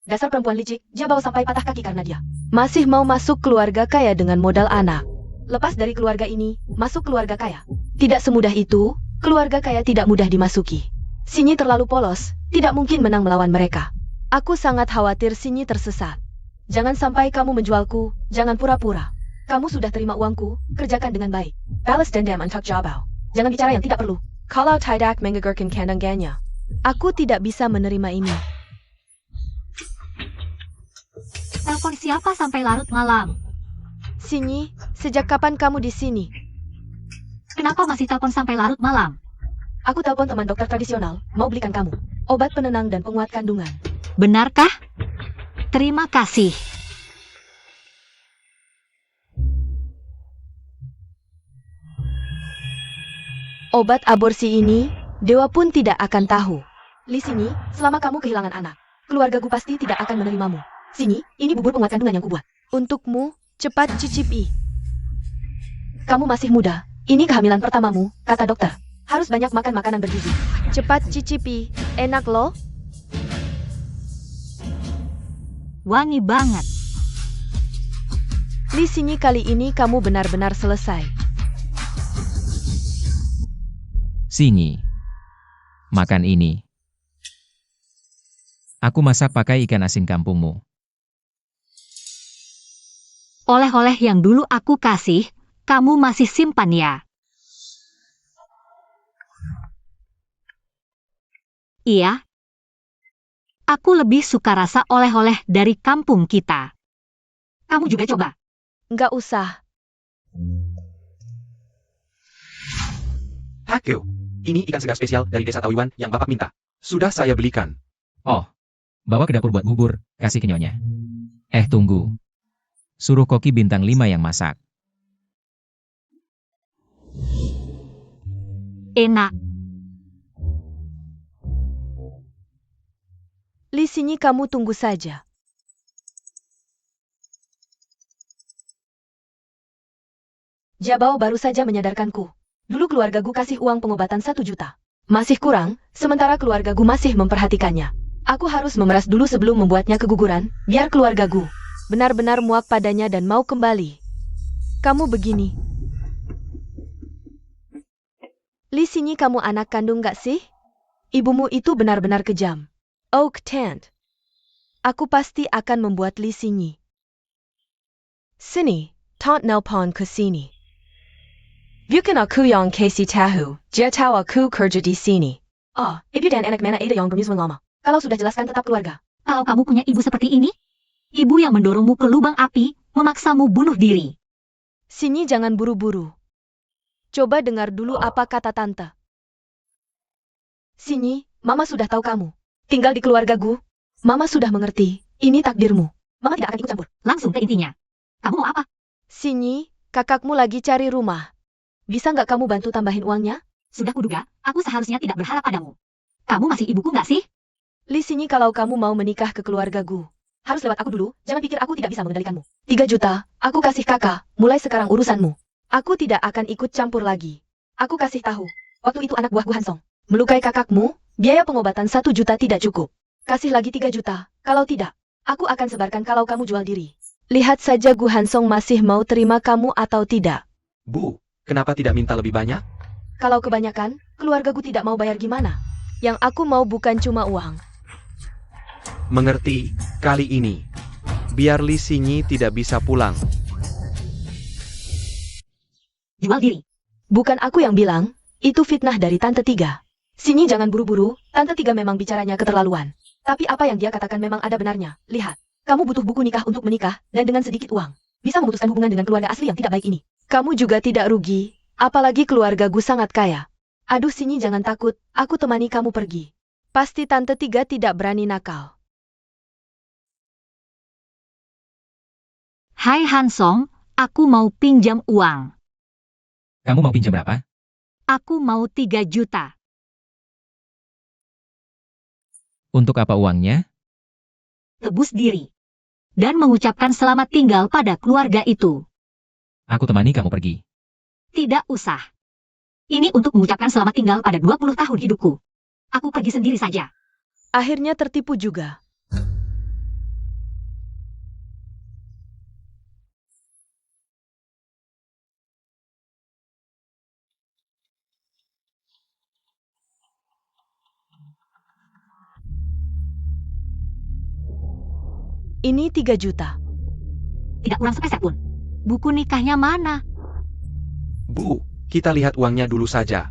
Dasar perempuan licik, Jabao sampai patah kaki karena dia masih mau masuk keluarga kaya dengan modal anak. Lepas dari keluarga ini, masuk keluarga kaya. Tidak semudah itu, keluarga kaya tidak mudah dimasuki. Xinyi terlalu polos, tidak mungkin menang melawan mereka. Aku sangat khawatir Xinyi tersesat. Jangan sampai kamu menjualku, jangan pura-pura. Kamu sudah terima uangku, kerjakan dengan baik. Balas dendam untuk Jabao. Jangan bicara yang tidak perlu. Kalau tidak menggugurkan kandangnya. Aku tidak bisa menerima ini. Telepon siapa sampai larut malam? Xinyi, sejak kapan kamu di sini? Kenapa masih telepon sampai larut malam? Aku telepon teman dokter tradisional, mau belikan kamu obat penenang dan penguat kandungan. Benarkah? Terima kasih. Obat aborsi ini, dewa pun tidak akan tahu. Li Xinyi, selama kamu kehilangan anak, keluarga Gu pasti tidak akan menerimamu. Xinyi, ini bubur penguat kandungan yang kubuat. Untukmu, cepat cicipi. Kamu masih muda, ini kehamilan pertamamu, kata dokter. Harus banyak makan makanan bergizi. Cepat cicipi, enak loh. Wangi banget. Li Xinyi, kali ini kamu benar-benar selesai. Xinyi, makan ini. Aku masak pakai ikan asin kampungmu. Oleh-oleh yang dulu aku kasih, kamu masih simpan ya? Iya. Aku lebih suka rasa oleh-oleh dari kampung kita. Kamu juga coba. Nggak usah. Hakyo, ini ikan segar spesial dari desa Taoyuan yang Bapak minta. Sudah saya belikan. Oh, bawa ke dapur buat bubur, kasih ke nyonya. Tunggu. Suruh koki bintang 5 yang masak. Enak. Li Xinyi, kamu tunggu saja. Jabao baru saja menyadarkanku. Dulu keluarga Gu kasih uang pengobatan 1 juta. Masih kurang, sementara keluarga Gu masih memperhatikannya. Aku harus memeras dulu sebelum membuatnya keguguran, biar keluarga Gu benar-benar muak padanya dan mau kembali. Kamu begini. Li Xinyi, kamu anak kandung gak sih? Ibumu itu benar-benar kejam. Oak Tant. Aku pasti akan membuat Li Xinyi. Sini, Tant nelpon ke sini. Bukan aku yang kasih tahu, dia tahu aku kerja di sini. Oh, ibu dan anak mana ada yang bermusuhan lama. Kalau sudah jelaskan tetap keluarga. Kalau kamu punya ibu seperti ini, ibu yang mendorongmu ke lubang api, memaksamu bunuh diri. Xinyi, jangan buru-buru. Coba dengar dulu apa kata tante. Xinyi, mama sudah tahu kamu tinggal di keluarga Gu. Mama sudah mengerti, ini takdirmu. Mama tidak akan ikut campur. Langsung ke intinya. Kamu mau apa? Xinyi, kakakmu lagi cari rumah. Bisa nggak kamu bantu tambahin uangnya? Sudah kuduga, aku seharusnya tidak berharap padamu. Kamu masih ibuku nggak sih? Li Xinyi, kalau kamu mau menikah ke keluarga Gu, harus lewat aku dulu, jangan pikir aku tidak bisa mengendalikanmu. 3 juta, aku kasih kakak, mulai sekarang urusanmu. Aku tidak akan ikut campur lagi. Aku kasih tahu, waktu itu anak buah Gu Hansong melukai kakakmu, biaya pengobatan 1 juta tidak cukup. Kasih lagi 3 juta, kalau tidak, aku akan sebarkan kalau kamu jual diri. Lihat saja Gu Hansong masih mau terima kamu atau tidak. Bu, kenapa tidak minta lebih banyak? Kalau kebanyakan, keluarga Gu tidak mau bayar gimana? Yang aku mau bukan cuma uang. Mengerti, kali ini. Biar Li Xinyi tidak bisa pulang. Jual diri. Bukan aku yang bilang, itu fitnah dari Tante Tiga. Xinyi, jangan buru-buru, Tante Tiga memang bicaranya keterlaluan. Tapi apa yang dia katakan memang ada benarnya. Lihat, kamu butuh buku nikah untuk menikah, dan dengan sedikit uang, bisa memutuskan hubungan dengan keluarga asli yang tidak baik ini. Kamu juga tidak rugi, apalagi keluarga Gu sangat kaya. Aduh Xinyi, jangan takut, aku temani kamu pergi. Pasti Tante Tiga tidak berani nakal. Hai Hansong, aku mau pinjam uang. Kamu mau pinjam berapa? Aku mau 3 juta. Untuk apa uangnya? Tebus diri. Dan mengucapkan selamat tinggal pada keluarga itu. Aku temani kamu pergi. Tidak usah. Ini untuk mengucapkan selamat tinggal pada 20 tahun hidupku. Aku pergi sendiri saja. Akhirnya tertipu juga. Ini 3 juta. Tidak kurang sepeser pun. Buku nikahnya mana? Bu, kita lihat uangnya dulu saja.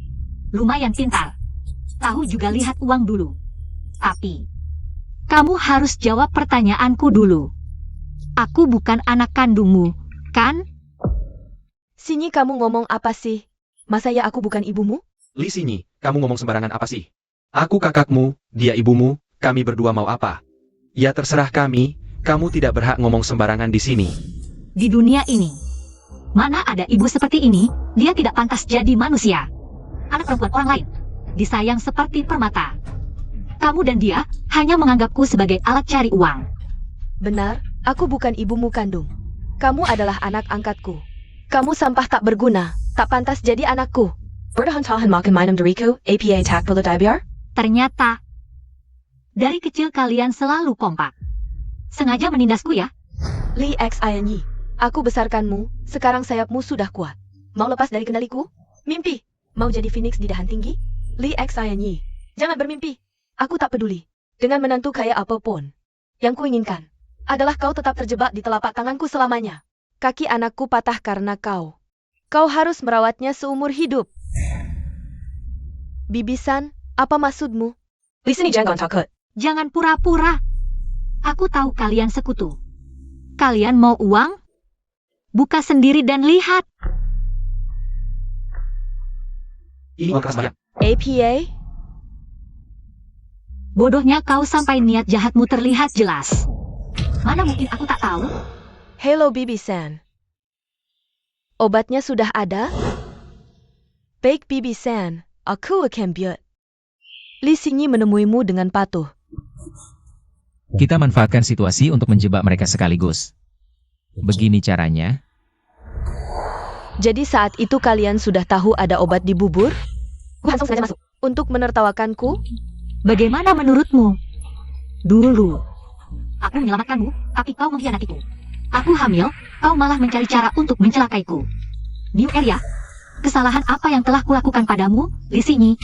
Lumayan pintar. Tahu juga lihat uang dulu. Tapi, kamu harus jawab pertanyaanku dulu. Aku bukan anak kandungmu, kan? Xinyi, kamu ngomong apa sih? Masa ya aku bukan ibumu? Li Xinyi, kamu ngomong sembarangan apa sih? Aku kakakmu, dia ibumu, kami berdua mau apa? Ya terserah kami, kamu tidak berhak ngomong sembarangan di sini. Di dunia ini, mana ada ibu seperti ini, dia tidak pantas jadi manusia. Anak perempuan orang lain, disayang seperti permata. Kamu dan dia hanya menganggapku sebagai alat cari uang. Benar, aku bukan ibumu kandung. Kamu adalah anak angkatku. Kamu sampah tak berguna, tak pantas jadi anakku. Berdahan-tahan makan minum dariku, APA tak perlu dibayar? Ternyata, dari kecil kalian selalu kompak. Sengaja menindasku ya? Li Xinyi, aku besarkanmu, sekarang sayapmu sudah kuat. Mau lepas dari kendaliku? Mimpi, mau jadi phoenix di dahan tinggi? Li Xinyi, jangan bermimpi. Aku tak peduli. Dengan menantu kaya apapun. Yang kuinginkan adalah kau tetap terjebak di telapak tanganku selamanya. Kaki anakku patah karena kau. Kau harus merawatnya seumur hidup. Bibisan, apa maksudmu? Di sini jangan takut. Jangan pura-pura. Aku tahu kalian sekutu. Kalian mau uang? Buka sendiri dan lihat. Ini uang keras banyak. APA? Bodohnya kau sampai niat jahatmu terlihat jelas. Mana mungkin aku tak tahu? Hello Bibi-san. Obatnya sudah ada? Baik Bibi-san, aku akan biar. Li Xingyi menemuimu dengan patuh. Kita manfaatkan situasi untuk menjebak mereka sekaligus. Begini caranya. Jadi saat itu kalian sudah tahu ada obat di bubur? Gu Hansong sengaja masuk. Untuk menertawakanku? Bagaimana menurutmu? Dulu, aku menyelamatkanmu, tapi kau mengkhianatiku. Aku hamil, kau malah mencari cara untuk mencelakaiku. New Area, kesalahan apa yang telah kulakukan padamu, Li Xingyi?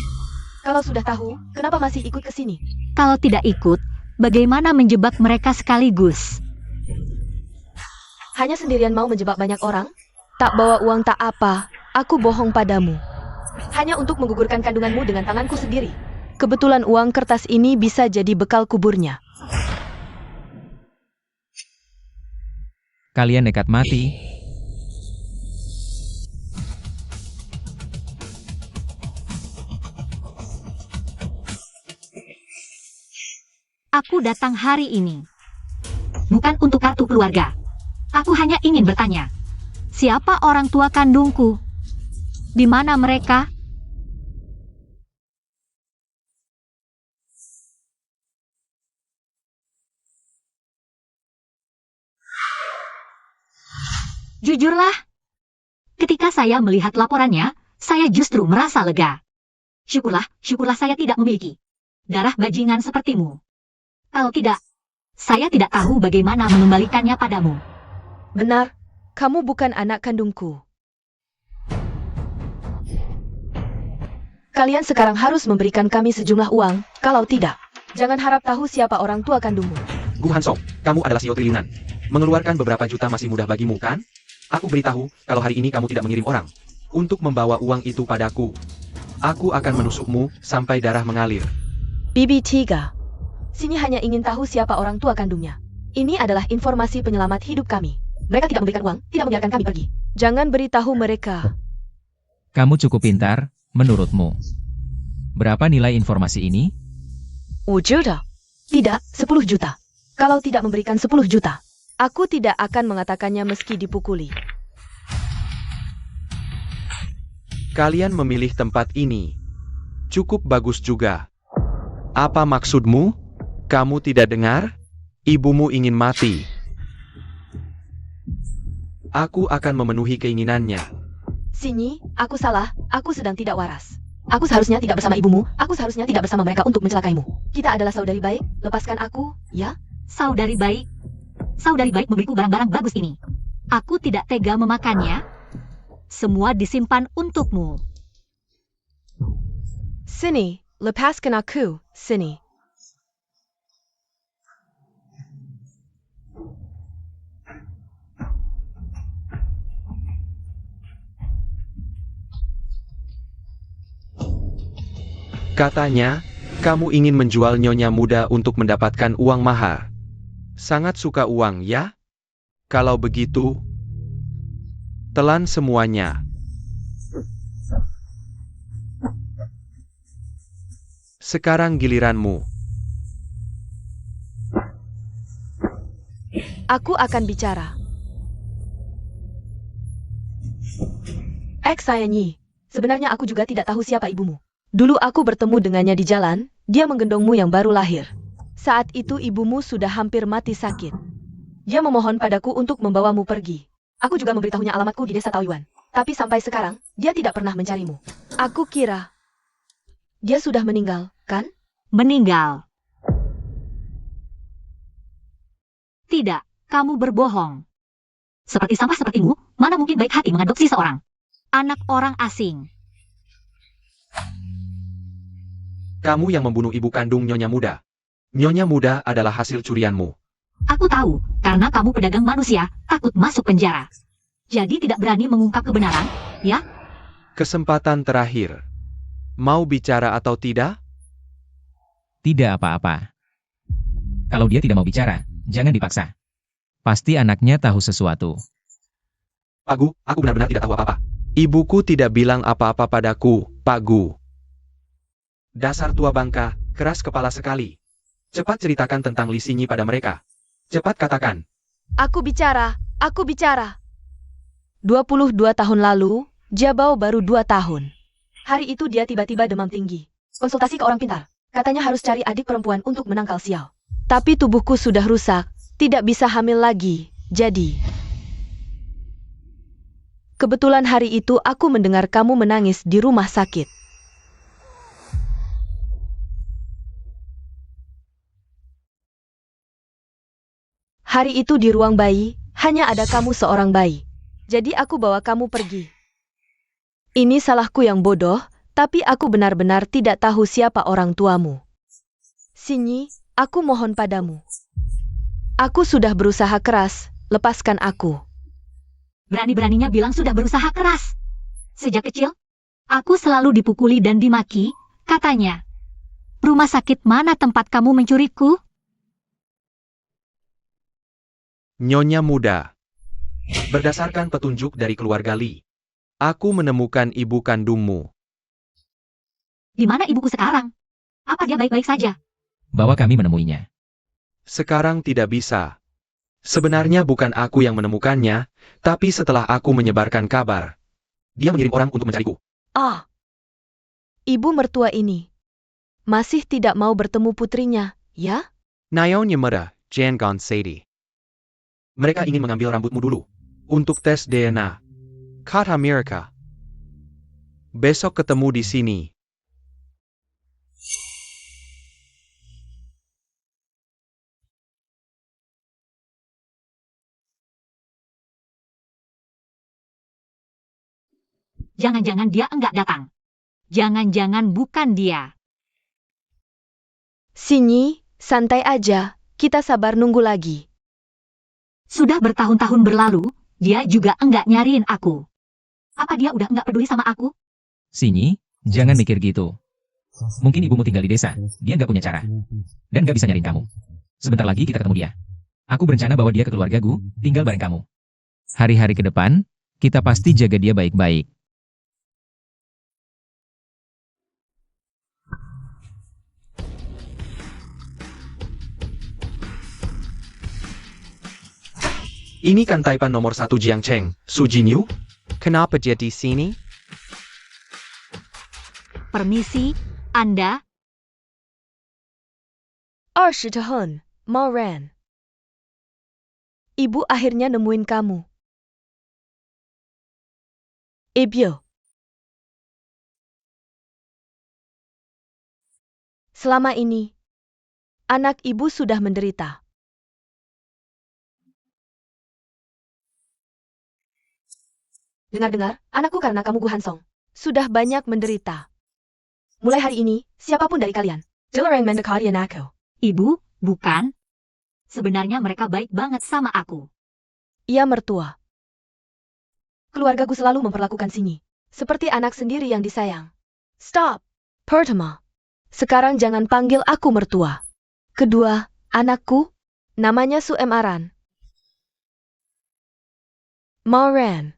Kalau sudah tahu, kenapa masih ikut ke sini? Kalau tidak ikut, bagaimana menjebak mereka sekaligus? Hanya sendirian mau menjebak banyak orang? Tak bawa uang tak apa, aku bohong padamu. Hanya untuk menggugurkan kandunganmu dengan tanganku sendiri. Kebetulan uang kertas ini bisa jadi bekal kuburnya. Kalian nekat mati. Aku datang hari ini. Bukan untuk kartu keluarga. Aku hanya ingin bertanya. Siapa orang tua kandungku? Di mana mereka? Jujurlah, ketika saya melihat laporannya, saya justru merasa lega. Syukurlah saya tidak memiliki darah bajingan sepertimu. Kalau tidak, saya tidak tahu bagaimana mengembalikannya padamu. Benar, kamu bukan anak kandungku. Kalian sekarang harus memberikan kami sejumlah uang, kalau tidak, jangan harap tahu siapa orang tua kandungmu. Gu Hansong, kamu adalah CEO triliunan. Mengeluarkan beberapa juta masih mudah bagimu, kan? Aku beritahu, kalau hari ini kamu tidak mengirim orang untuk membawa uang itu padaku, aku akan menusukmu sampai darah mengalir. Bibi Tiga, sini hanya ingin tahu siapa orang tua kandungnya. Ini adalah informasi penyelamat hidup kami. Mereka tidak memberikan uang, tidak membiarkan kami pergi. Jangan beritahu mereka. Kamu cukup pintar, menurutmu. Berapa nilai informasi ini? 5 juta. Tidak, 10 juta. Kalau tidak memberikan 10 juta, aku tidak akan mengatakannya meski dipukuli. Kalian memilih tempat ini. Cukup bagus juga. Apa maksudmu? Kamu tidak dengar? Ibumu ingin mati. Aku akan memenuhi keinginannya. Xingyi, aku salah, aku sedang tidak waras. Aku seharusnya tidak bersama ibumu, aku seharusnya tidak bersama mereka untuk mencelakaimu. Kita adalah saudari baik, lepaskan aku, ya? Saudari baik memberiku barang-barang bagus ini. Aku tidak tega memakannya. Semua disimpan untukmu. Sini, lepaskan aku, sini. Katanya, kamu ingin menjual nyonya muda untuk mendapatkan uang mahar. Sangat suka uang, ya? Kalau begitu, telan semuanya. Sekarang giliranmu. Aku akan bicara. Sayangnya, sebenarnya aku juga tidak tahu siapa ibumu. Dulu aku bertemu dengannya di jalan, dia menggendongmu yang baru lahir. Saat itu ibumu sudah hampir mati sakit. Dia memohon padaku untuk membawamu pergi. Aku juga memberitahunya alamatku di desa Taoyuan. Tapi sampai sekarang, dia tidak pernah mencarimu. Aku kira dia sudah meninggal, kan? Meninggal. Tidak, kamu berbohong. Seperti sampah sepertimu, mana mungkin baik hati mengadopsi seorang anak orang asing. Kamu yang membunuh ibu kandung Nyonya Muda. Nyonya Muda adalah hasil curianmu. Aku tahu, karena kamu pedagang manusia, takut masuk penjara. Jadi tidak berani mengungkap kebenaran, ya? Kesempatan terakhir. Mau bicara atau tidak? Tidak apa-apa. Kalau dia tidak mau bicara, jangan dipaksa. Pasti anaknya tahu sesuatu. Pak Gu, aku benar-benar tidak tahu apa-apa. Ibuku tidak bilang apa-apa padaku, Pak Gu. Dasar tua bangka, keras kepala sekali. Cepat ceritakan tentang Li Xingyi pada mereka. Cepat katakan. Aku bicara. 22 tahun lalu, Jabao baru 2 tahun. Hari itu dia tiba-tiba demam tinggi. Konsultasi ke orang pintar. Katanya harus cari adik perempuan untuk menangkal sial. Tapi tubuhku sudah rusak, tidak bisa hamil lagi, jadi... Kebetulan hari itu aku mendengar kamu menangis di rumah sakit. Hari itu di ruang bayi, hanya ada kamu seorang bayi. Jadi aku bawa kamu pergi. Ini salahku yang bodoh, tapi aku benar-benar tidak tahu siapa orang tuamu. Sinyi, aku mohon padamu. Aku sudah berusaha keras, lepaskan aku. Berani-beraninya bilang sudah berusaha keras. Sejak kecil, aku selalu dipukuli dan dimaki, katanya. Rumah sakit mana tempat kamu mencuriku? Nyonya muda. Berdasarkan petunjuk dari keluarga Lee, aku menemukan ibu kandungmu. Di mana ibuku sekarang? Apa dia baik-baik saja? Bawa kami menemuinya. Sekarang tidak bisa. Sebenarnya bukan aku yang menemukannya, tapi setelah aku menyebarkan kabar, dia mengirim orang untuk mencariku. Ah, ibu mertua ini masih tidak mau bertemu putrinya, ya? Nyonya muda, jangan sedih. Mereka ingin mengambil rambutmu dulu, untuk tes DNA. Kata mereka. Besok ketemu di sini. Jangan-jangan dia enggak datang. Jangan-jangan bukan dia. Sinyi, santai aja, kita sabar nunggu lagi. Sudah bertahun-tahun berlalu, dia juga enggak nyariin aku. Apa dia udah enggak peduli sama aku? Sinyi, jangan mikir gitu. Mungkin ibumu tinggal di desa, dia nggak punya cara. Dan nggak bisa nyariin kamu. Sebentar lagi kita ketemu dia. Aku berencana bawa dia ke keluarga Gu, tinggal bareng kamu. Hari-hari ke depan, kita pasti jaga dia baik-baik. Ini kan Taipan nomor 1 Jiang Cheng, Su Jinyu? Kenapa dia di sini? Permisi, Anda? 20 tahun, Mao Ran. Ibu akhirnya nemuin kamu. Ibyo. Selama ini, anak ibu sudah menderita. Dengar-dengar, anakku karena kamu Gu Hansong, sudah banyak menderita. Mulai hari ini, siapapun dari kalian, dilarang mendekati anakku. Ibu, bukan? Sebenarnya mereka baik banget sama aku. Ia mertua. Keluargaku selalu memperlakukan Sinyi seperti anak sendiri yang disayang. Stop! Pertama, sekarang jangan panggil aku mertua. Kedua, anakku, namanya Su Aran. Mao Ran.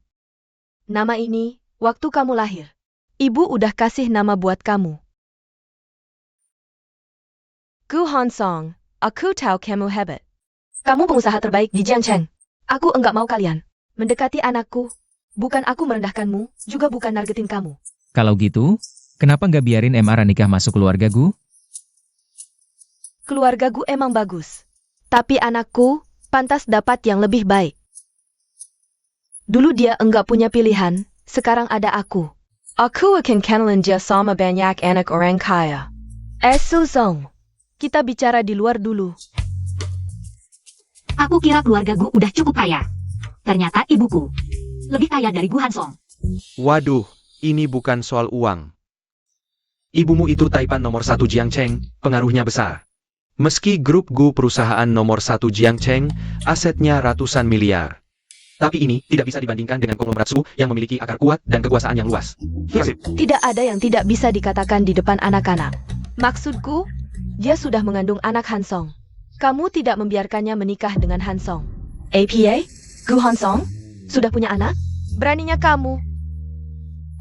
Nama ini, waktu kamu lahir, ibu udah kasih nama buat kamu. Gu Hansong, aku tahu kamu hebat. Kamu pengusaha terbaik di Jiangcheng. Aku enggak mau kalian mendekati anakku. Bukan aku merendahkanmu, juga bukan nargetin kamu. Kalau gitu, kenapa nggak biarin Emara nikah masuk keluarga Gu? Keluarga Gu emang bagus. Tapi anakku, pantas dapat yang lebih baik. Dulu dia enggak punya pilihan, sekarang ada aku. Aku akan kenalin dia sama banyak anak orang kaya. Suzong, kita bicara di luar dulu. Aku kira keluargaku udah cukup kaya. Ternyata ibuku lebih kaya dari Gu Hansong. Waduh, ini bukan soal uang. Ibumu itu Taipan nomor 1 Jiang Cheng, pengaruhnya besar. Meski grup Gu perusahaan nomor 1 Jiang Cheng, asetnya ratusan miliar. Tapi ini tidak bisa dibandingkan dengan konglomerat Su yang memiliki akar kuat dan kekuasaan yang luas. Tidak ada yang tidak bisa dikatakan di depan anak-anak. Maksudku, dia sudah mengandung anak Hansong. Kamu tidak membiarkannya menikah dengan Hansong. APA? Gu Hansong? Sudah punya anak? Beraninya kamu,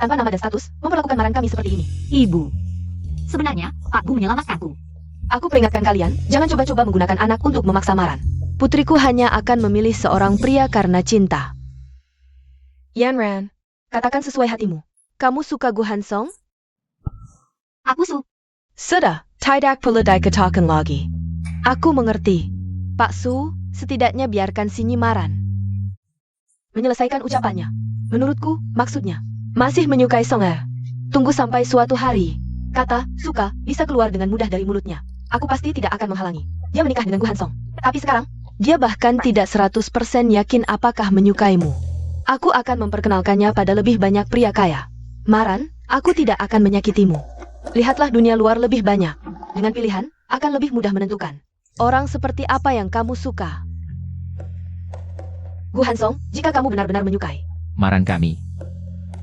tanpa nama dan status, memperlakukan marang kami seperti ini. Ibu. Sebenarnya, Pak Gu menyelamatkanku. Aku peringatkan kalian, jangan coba-coba menggunakan anak untuk memaksa Maran. Putriku hanya akan memilih seorang pria karena cinta. Yan Ran, katakan sesuai hatimu. Kamu suka Gu Hansong? Aku Su. Sudah, tidak perlu dikatakan lagi. Aku mengerti. Pak Su, setidaknya biarkan si Nyimaran menyelesaikan ucapannya. Menurutku, maksudnya, masih menyukai Songer. Tunggu sampai suatu hari, kata suka bisa keluar dengan mudah dari mulutnya. Aku pasti tidak akan menghalangi dia menikah dengan Gu Hansong. Tapi sekarang, dia bahkan tidak 100% yakin apakah menyukaimu. Aku akan memperkenalkannya pada lebih banyak pria kaya. Maran, aku tidak akan menyakitimu. Lihatlah dunia luar lebih banyak. Dengan pilihan, akan lebih mudah menentukan orang seperti apa yang kamu suka. Gu Hansong, jika kamu benar-benar menyukai, Maran kami.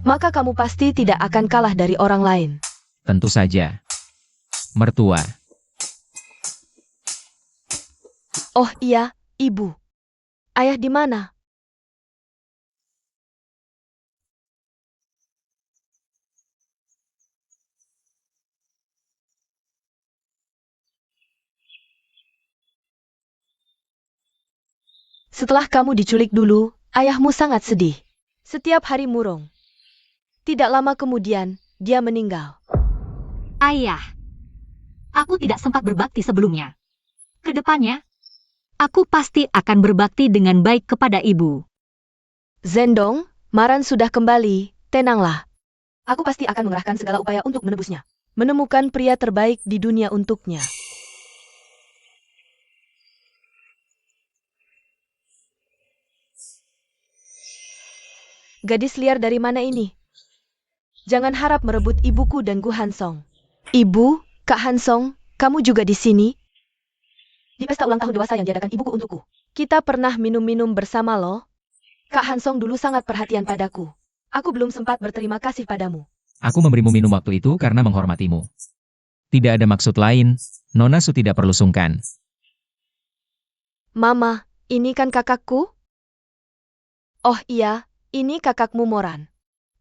maka kamu pasti tidak akan kalah dari orang lain. Tentu saja. Mertua. Oh iya, Ibu. Ayah di mana? Setelah kamu diculik dulu, ayahmu sangat sedih. Setiap hari murung. Tidak lama kemudian, dia meninggal. Ayah. Aku tidak sempat berbakti sebelumnya. Kedepannya, aku pasti akan berbakti dengan baik kepada ibu. Zendong, Maran sudah kembali, tenanglah. Aku pasti akan mengerahkan segala upaya untuk menebusnya. Menemukan pria terbaik di dunia untuknya. Gadis liar dari mana ini? Jangan harap merebut ibuku dan Gu Hansong. Ibu, Kak Hansong, kamu juga di sini? Di pesta ulang tahun dewasa yang diadakan ibuku untukku. Kita pernah minum-minum bersama loh. Kak Hansong dulu sangat perhatian padaku. Aku belum sempat berterima kasih padamu. Aku memberimu minum waktu itu karena menghormatimu. Tidak ada maksud lain, Nona Su tidak perlu sungkan. Mama, ini kan kakakku? Oh iya, ini kakakmu Moran.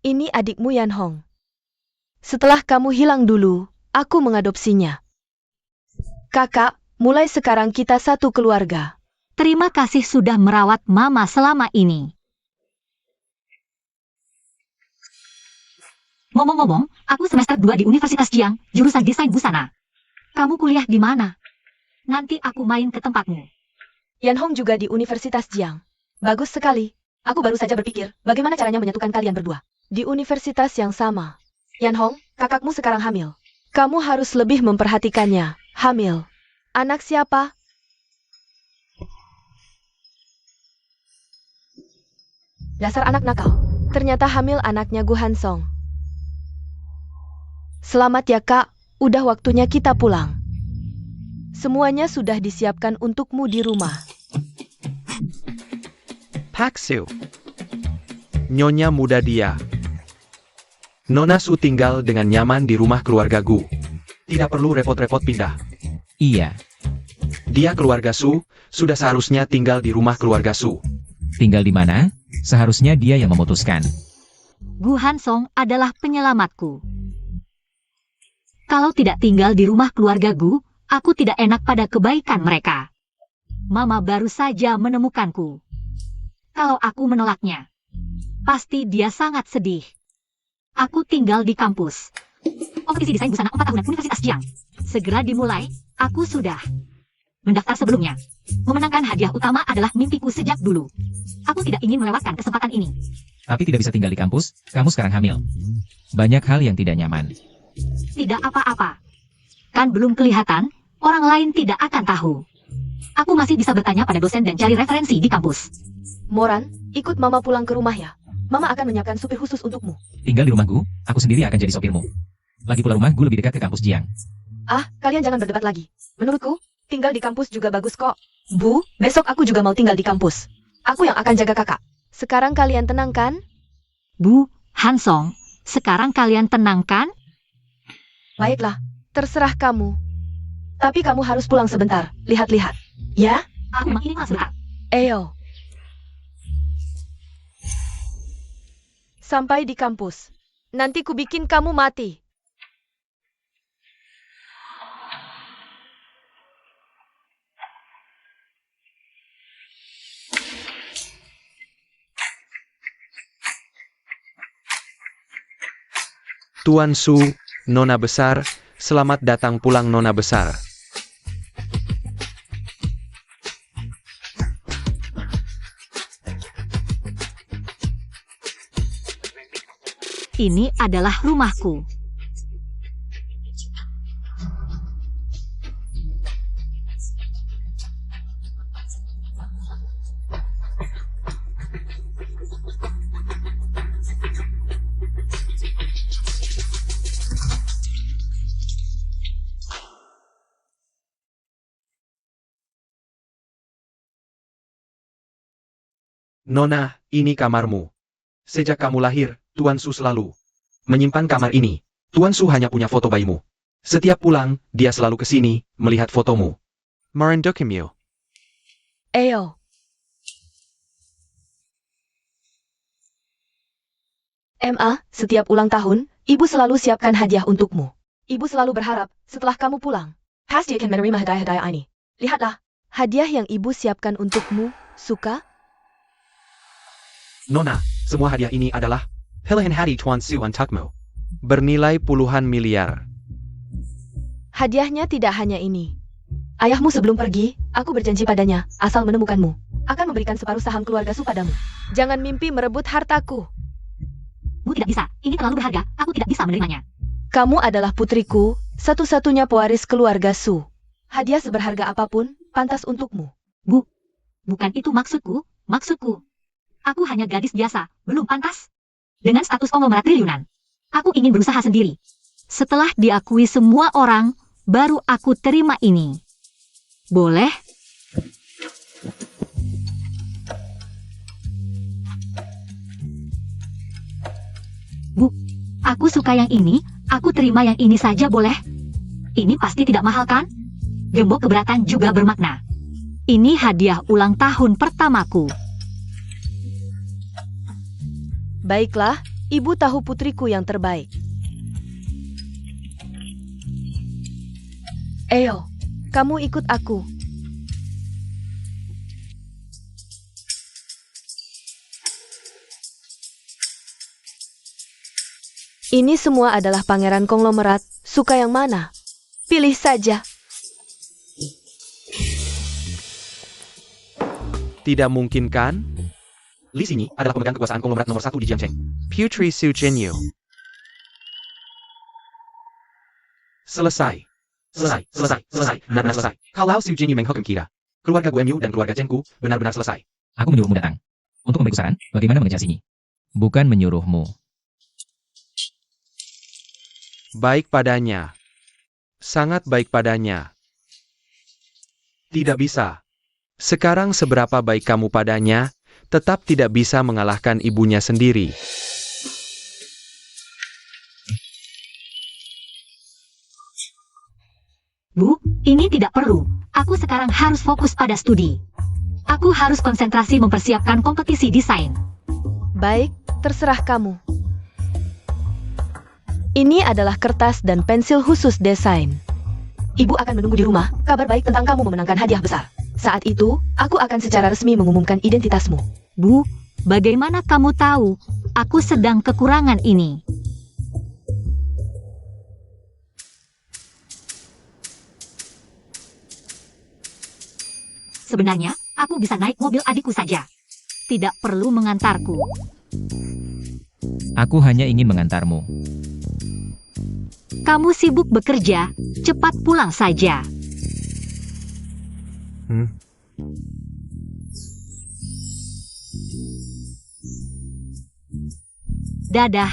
Ini adikmu Yan Hong. Setelah kamu hilang dulu, aku mengadopsinya. Kakak, mulai sekarang kita satu keluarga. Terima kasih sudah merawat Mama selama ini. Ngomong-ngomong, aku semester 2 di Universitas Jiang, jurusan desain busana. Kamu kuliah di mana? Nanti aku main ke tempatmu. Yan Hong juga di Universitas Jiang. Bagus sekali. Aku baru saja berpikir, bagaimana caranya menyatukan kalian berdua. Di universitas yang sama. Yan Hong, kakakmu sekarang hamil. Kamu harus lebih memperhatikannya. Hamil. Anak siapa? Dasar anak nakal. Ternyata hamil anaknya Gu Hansong. Selamat ya kak, udah waktunya kita pulang. Semuanya sudah disiapkan untukmu di rumah. Pak Su. Nyonya muda dia. Nona Su tinggal dengan nyaman di rumah keluarga Gu. Tidak perlu repot-repot pindah. Iya, Dia keluarga Su, sudah seharusnya tinggal di rumah keluarga Su. tinggal di mana? Seharusnya dia yang memutuskan. Gu Hansong adalah penyelamatku. Kalau tidak tinggal di rumah keluarga Gu, aku tidak enak pada kebaikan mereka. Mama baru saja menemukanku. Kalau aku menolaknya, pasti dia sangat sedih. Aku tinggal di kampus. Kompetisi desain busana 4 tahunan Universitas Jiang. Segera dimulai, aku sudah mendaftar sebelumnya. Memenangkan hadiah utama adalah mimpiku sejak dulu. Aku tidak ingin melewatkan kesempatan ini. Tapi tidak bisa tinggal di kampus, kamu sekarang hamil. Banyak hal yang tidak nyaman. Tidak apa-apa. Kan belum kelihatan, orang lain tidak akan tahu. Aku masih bisa bertanya pada dosen dan cari referensi di kampus. Moran, ikut mama pulang ke rumah ya. Mama akan menyiapkan supir khusus untukmu. Tinggal di rumahku, aku sendiri akan jadi sopirmu. Lagi pula rumahku lebih dekat ke kampus Jiang. Ah, kalian jangan berdebat lagi. Menurutku, tinggal di kampus juga bagus kok. Bu, besok aku juga mau tinggal di kampus. Aku yang akan jaga kakak. Sekarang kalian tenang kan? Bu, Hansong, sekarang kalian tenang kan? Baiklah, terserah kamu. Tapi kamu harus pulang sebentar, lihat-lihat. Ya? Aku ini mas sebentar. Eyo. Sampai di kampus. Nanti ku bikin kamu mati. Tuan Su, Nona besar, Selamat datang pulang Nona besar. Ini adalah rumahku. Nona, ini kamarmu. Sejak kamu lahir, Tuan Su selalu menyimpan kamar ini. Tuan Su hanya punya foto bayimu. Setiap pulang, dia selalu ke sini, melihat fotomu. Marindukimyo. Ayo. Setiap ulang tahun, ibu selalu siapkan hadiah untukmu. Ibu selalu berharap, setelah kamu pulang, pasti akan menerima hadiah-hadiah ini. Lihatlah, hadiah yang ibu siapkan untukmu, suka? Nona, semua hadiah ini adalah pilihan hati Tuan Su untukmu. Bernilai puluhan miliar. Hadiahnya tidak hanya ini. Ayahmu sebelum pergi, aku berjanji padanya, asal menemukanmu, akan memberikan separuh saham keluarga Su padamu. Jangan mimpi merebut hartaku. Bu tidak bisa, ini terlalu berharga, aku tidak bisa menerimanya. Kamu adalah putriku, satu-satunya pewaris keluarga Su. Hadiah seberharga apapun, pantas untukmu. Bukan itu maksudku. Aku hanya gadis biasa, belum pantas. Dengan status konglomerat triliunan. Aku ingin berusaha sendiri. Setelah diakui semua orang, baru aku terima ini. Boleh? Bu, aku suka yang ini, aku terima yang ini saja boleh? Ini pasti tidak mahal kan? Gembok keberatan juga bermakna. Ini hadiah ulang tahun pertamaku. Baiklah, ibu tahu putriku yang terbaik. Ayo, kamu ikut aku. Ini semua adalah pangeran konglomerat, suka yang mana? Pilih saja. Tidak mungkin kan? Li Xinyi adalah pemegang kekuasaan konglomerat nomor 1 di Jiangcheng. Putri Su Jinyu. Selesai. Selesai. Benar-benar selesai. Kalau Su Jinyi menghukum kita, keluarga Guemyu dan keluarga Zhengku benar-benar selesai. Aku menyuruhmu datang. Untuk memberi saran, bagaimana mengejar Xinyi. Bukan menyuruhmu. Baik padanya. Sangat baik padanya. Tidak bisa. Sekarang seberapa baik kamu padanya, tetap tidak bisa mengalahkan ibunya sendiri. Bu, ini tidak perlu. Aku sekarang harus fokus pada studi. Aku harus konsentrasi mempersiapkan kompetisi desain. Baik, terserah kamu. Ini adalah kertas dan pensil khusus desain. Ibu akan menunggu di rumah, kabar baik tentang kamu memenangkan hadiah besar. Saat itu, aku akan secara resmi mengumumkan identitasmu. Bu, bagaimana kamu tahu aku sedang kekurangan ini? Sebenarnya, aku bisa naik mobil adikku saja. Tidak perlu mengantarku. Aku hanya ingin mengantarmu. Kamu sibuk bekerja, cepat pulang saja. Dadah.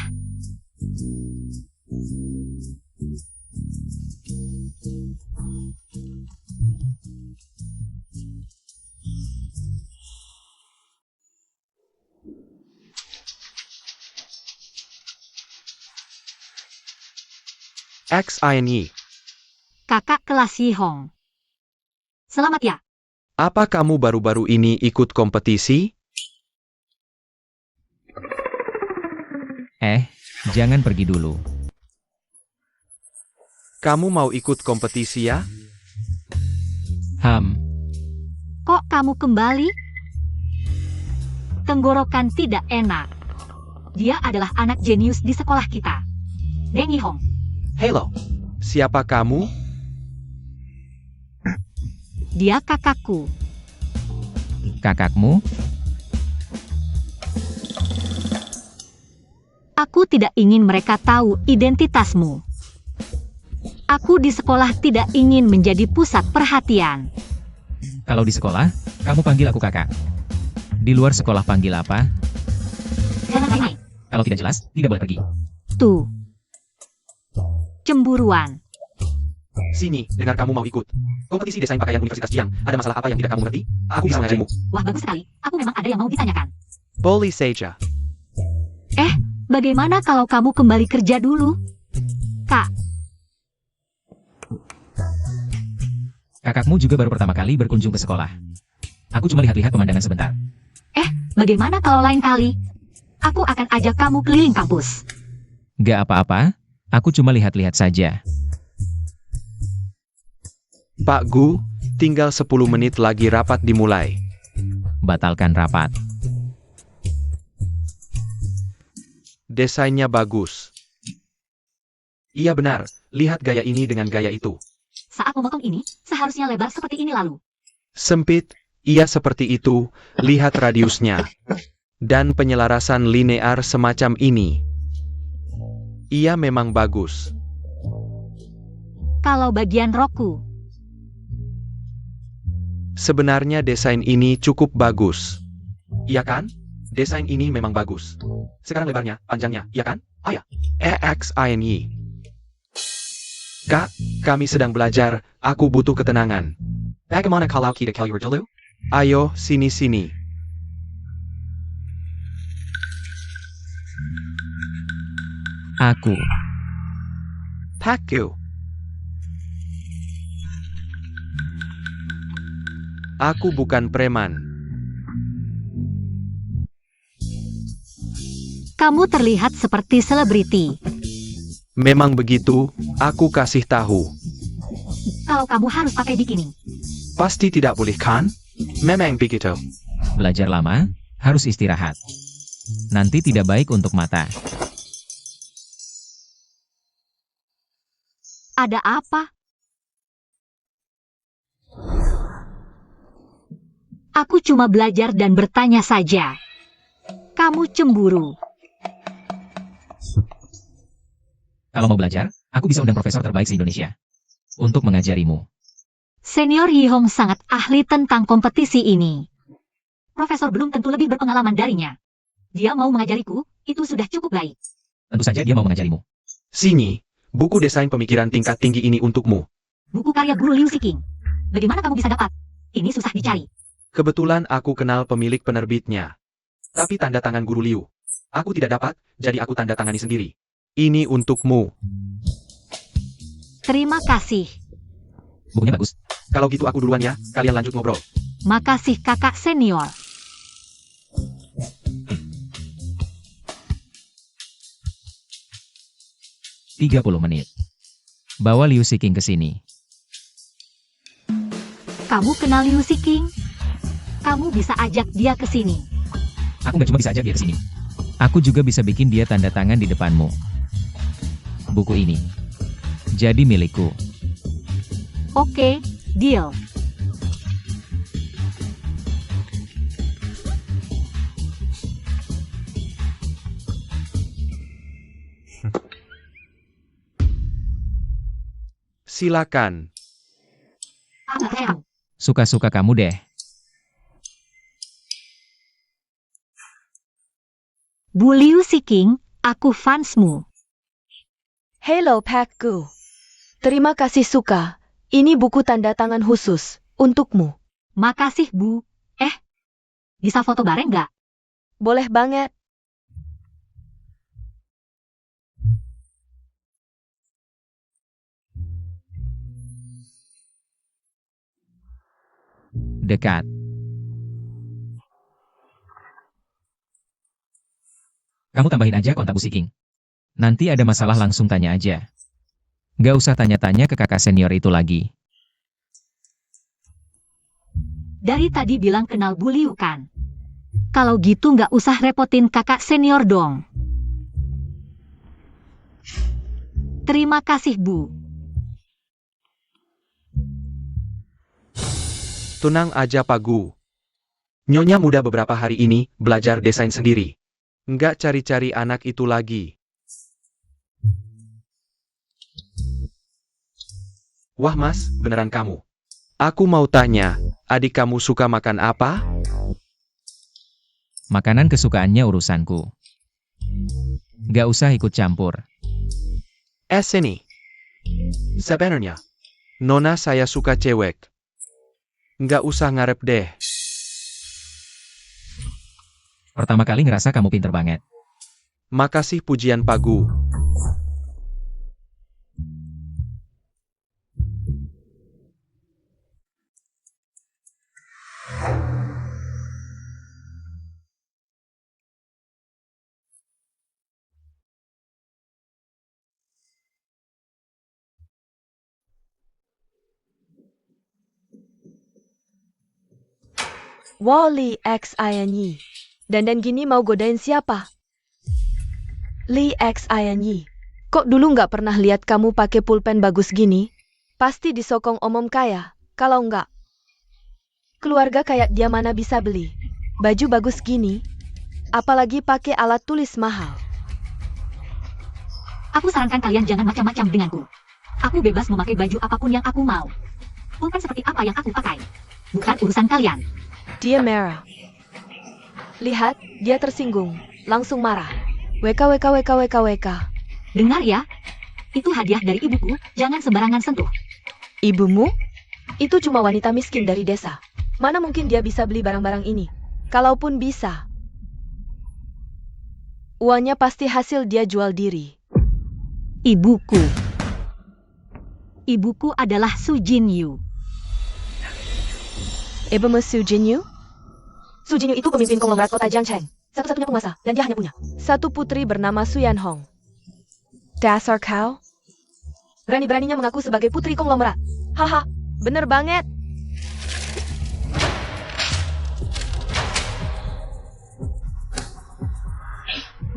XINY. Kakak kelas Yihong. Selamat ya. Apa kamu baru-baru ini ikut kompetisi? Jangan pergi dulu. Kamu mau ikut kompetisi ya? Kok kamu kembali? Tenggorokan tidak enak. Dia adalah anak jenius di sekolah kita. Deng Yihong. Halo. Siapa kamu? Dia kakakku. Kakakmu? Aku tidak ingin mereka tahu identitasmu. Aku di sekolah tidak ingin menjadi pusat perhatian. Kalau di sekolah, kamu panggil aku kakak. Di luar sekolah panggil apa? Jangan main-main. Kalau tidak jelas, tidak boleh pergi. Tuh. Cemburuan. Sini, dengar kamu mau ikut. Kompetisi desain pakaian Universitas Jiang. Ada masalah apa yang tidak kamu mengerti? Aku bisa mengajarimu. Wah, bagus sekali. Aku memang ada yang mau ditanyakan. Boleh saja. Bagaimana kalau kamu kembali kerja dulu? Kak, Kakakmu juga baru pertama kali berkunjung ke sekolah. Aku cuma lihat-lihat pemandangan sebentar. bagaimana kalau lain kali? Aku akan ajak kamu keliling kampus. Gak apa-apa, aku cuma lihat-lihat saja. Pak Gu, tinggal 10 menit lagi rapat dimulai. Batalkan rapat. Desainnya bagus. Iya benar, lihat gaya ini dengan gaya itu. Saat memotong ini, seharusnya lebar seperti ini lalu. Sempit, iya seperti itu, lihat radiusnya. Dan penyelarasan linear semacam ini. Iya memang bagus. Kalau bagian roku, Sebenarnya desain ini cukup bagus. Iya kan? Desain ini memang bagus. Sekarang lebarnya, panjangnya, iya kan? Ayah. EXINY. Kak, kami sedang belajar, aku butuh ketenangan. Bagaimana kalau kita keluar dulu? Ayo, sini-sini. Aku. Paku. Aku bukan preman. kamu terlihat seperti selebriti. Memang begitu, aku kasih tahu. Kalau kamu harus pakai bikini. Pasti tidak boleh kan? Memang begitu. Belajar lama, harus istirahat. Nanti tidak baik untuk mata. Ada apa? Aku cuma belajar dan bertanya saja. Kamu cemburu. Kalau mau belajar, aku bisa undang profesor terbaik se-Indonesia untuk mengajarimu. Senior Yihong sangat ahli tentang kompetisi ini. Profesor belum tentu lebih berpengalaman darinya. Dia mau mengajariku, itu sudah cukup baik. Tentu saja dia mau mengajarimu. Sini, buku desain pemikiran tingkat tinggi ini untukmu. Buku karya guru Liu Siking. Bagaimana kamu bisa dapat? Ini susah dicari. Kebetulan aku kenal pemilik penerbitnya. Tapi tanda tangan guru Liu. Aku tidak dapat, jadi aku tanda tangani sendiri. Ini untukmu. Terima kasih. Bukunya bagus. Kalau gitu aku duluan ya, kalian lanjut ngobrol. Makasih kakak senior. Tiga 30 menit. Bawa Liu Siking ke sini. Kamu kenal Liu Siking? Kamu bisa ajak dia ke sini. Aku nggak cuma bisa ajak dia ke sini. Aku juga bisa bikin dia tanda tangan di depanmu. Buku ini jadi milikku. Oke, deal. Silakan. Suka-suka kamu deh. Bu Liu Siking, aku fansmu. Hello Pak Gu. Terima kasih Suka. Ini buku tanda tangan khusus untukmu. Makasih Bu. Bisa foto bareng nggak? Boleh banget. Dekat. Kamu tambahin aja kontak Bu Siking. Nanti ada masalah langsung tanya aja. Gak usah tanya-tanya ke kakak senior itu lagi. Dari tadi bilang kenal Bu Liu kan? Kalau gitu nggak usah repotin kakak senior dong. Terima kasih Bu. Tenang aja Pak Gu. Nyonya muda beberapa hari ini belajar desain sendiri. Nggak cari-cari anak itu lagi. Wah mas, beneran kamu. Aku mau tanya, adik kamu suka makan apa? Makanan kesukaannya urusanku. Gak usah ikut campur. Sini. Sebenarnya, Nona saya suka cewek. Nggak usah ngarep deh. Pertama kali ngerasa kamu pinter banget. Makasih pujian Pak Gu. Wally X INY. Dandan gini mau godain siapa? Lee X INY. Kok dulu nggak pernah lihat kamu pakai pulpen bagus gini? Pasti disokong omom kaya. Kalau nggak, keluarga kayak dia mana bisa beli baju bagus gini? Apalagi pakai alat tulis mahal. Aku sarankan kalian jangan macam-macam denganku. Aku bebas memakai baju apapun yang aku mau. Bukan seperti apa yang aku pakai. Bukan urusan kalian. Dia merah. Lihat, dia tersinggung. Langsung marah. WK. Dengar ya. Itu hadiah dari ibuku, jangan sembarangan sentuh. Ibumu? Itu cuma wanita miskin dari desa. Mana mungkin dia bisa beli barang-barang ini? Kalaupun bisa, uangnya pasti hasil dia jual diri. Ibuku. Ibuku adalah Su Jinyu. Ibumu Su Jinyu? Su Jinyu itu pemimpin konglomerat kota Jiangcheng. Satu-satunya penguasa, dan dia hanya punya satu putri bernama Su Yanhong. Dasar kau. Berani-beraninya mengaku sebagai putri konglomerat. Haha, bener banget.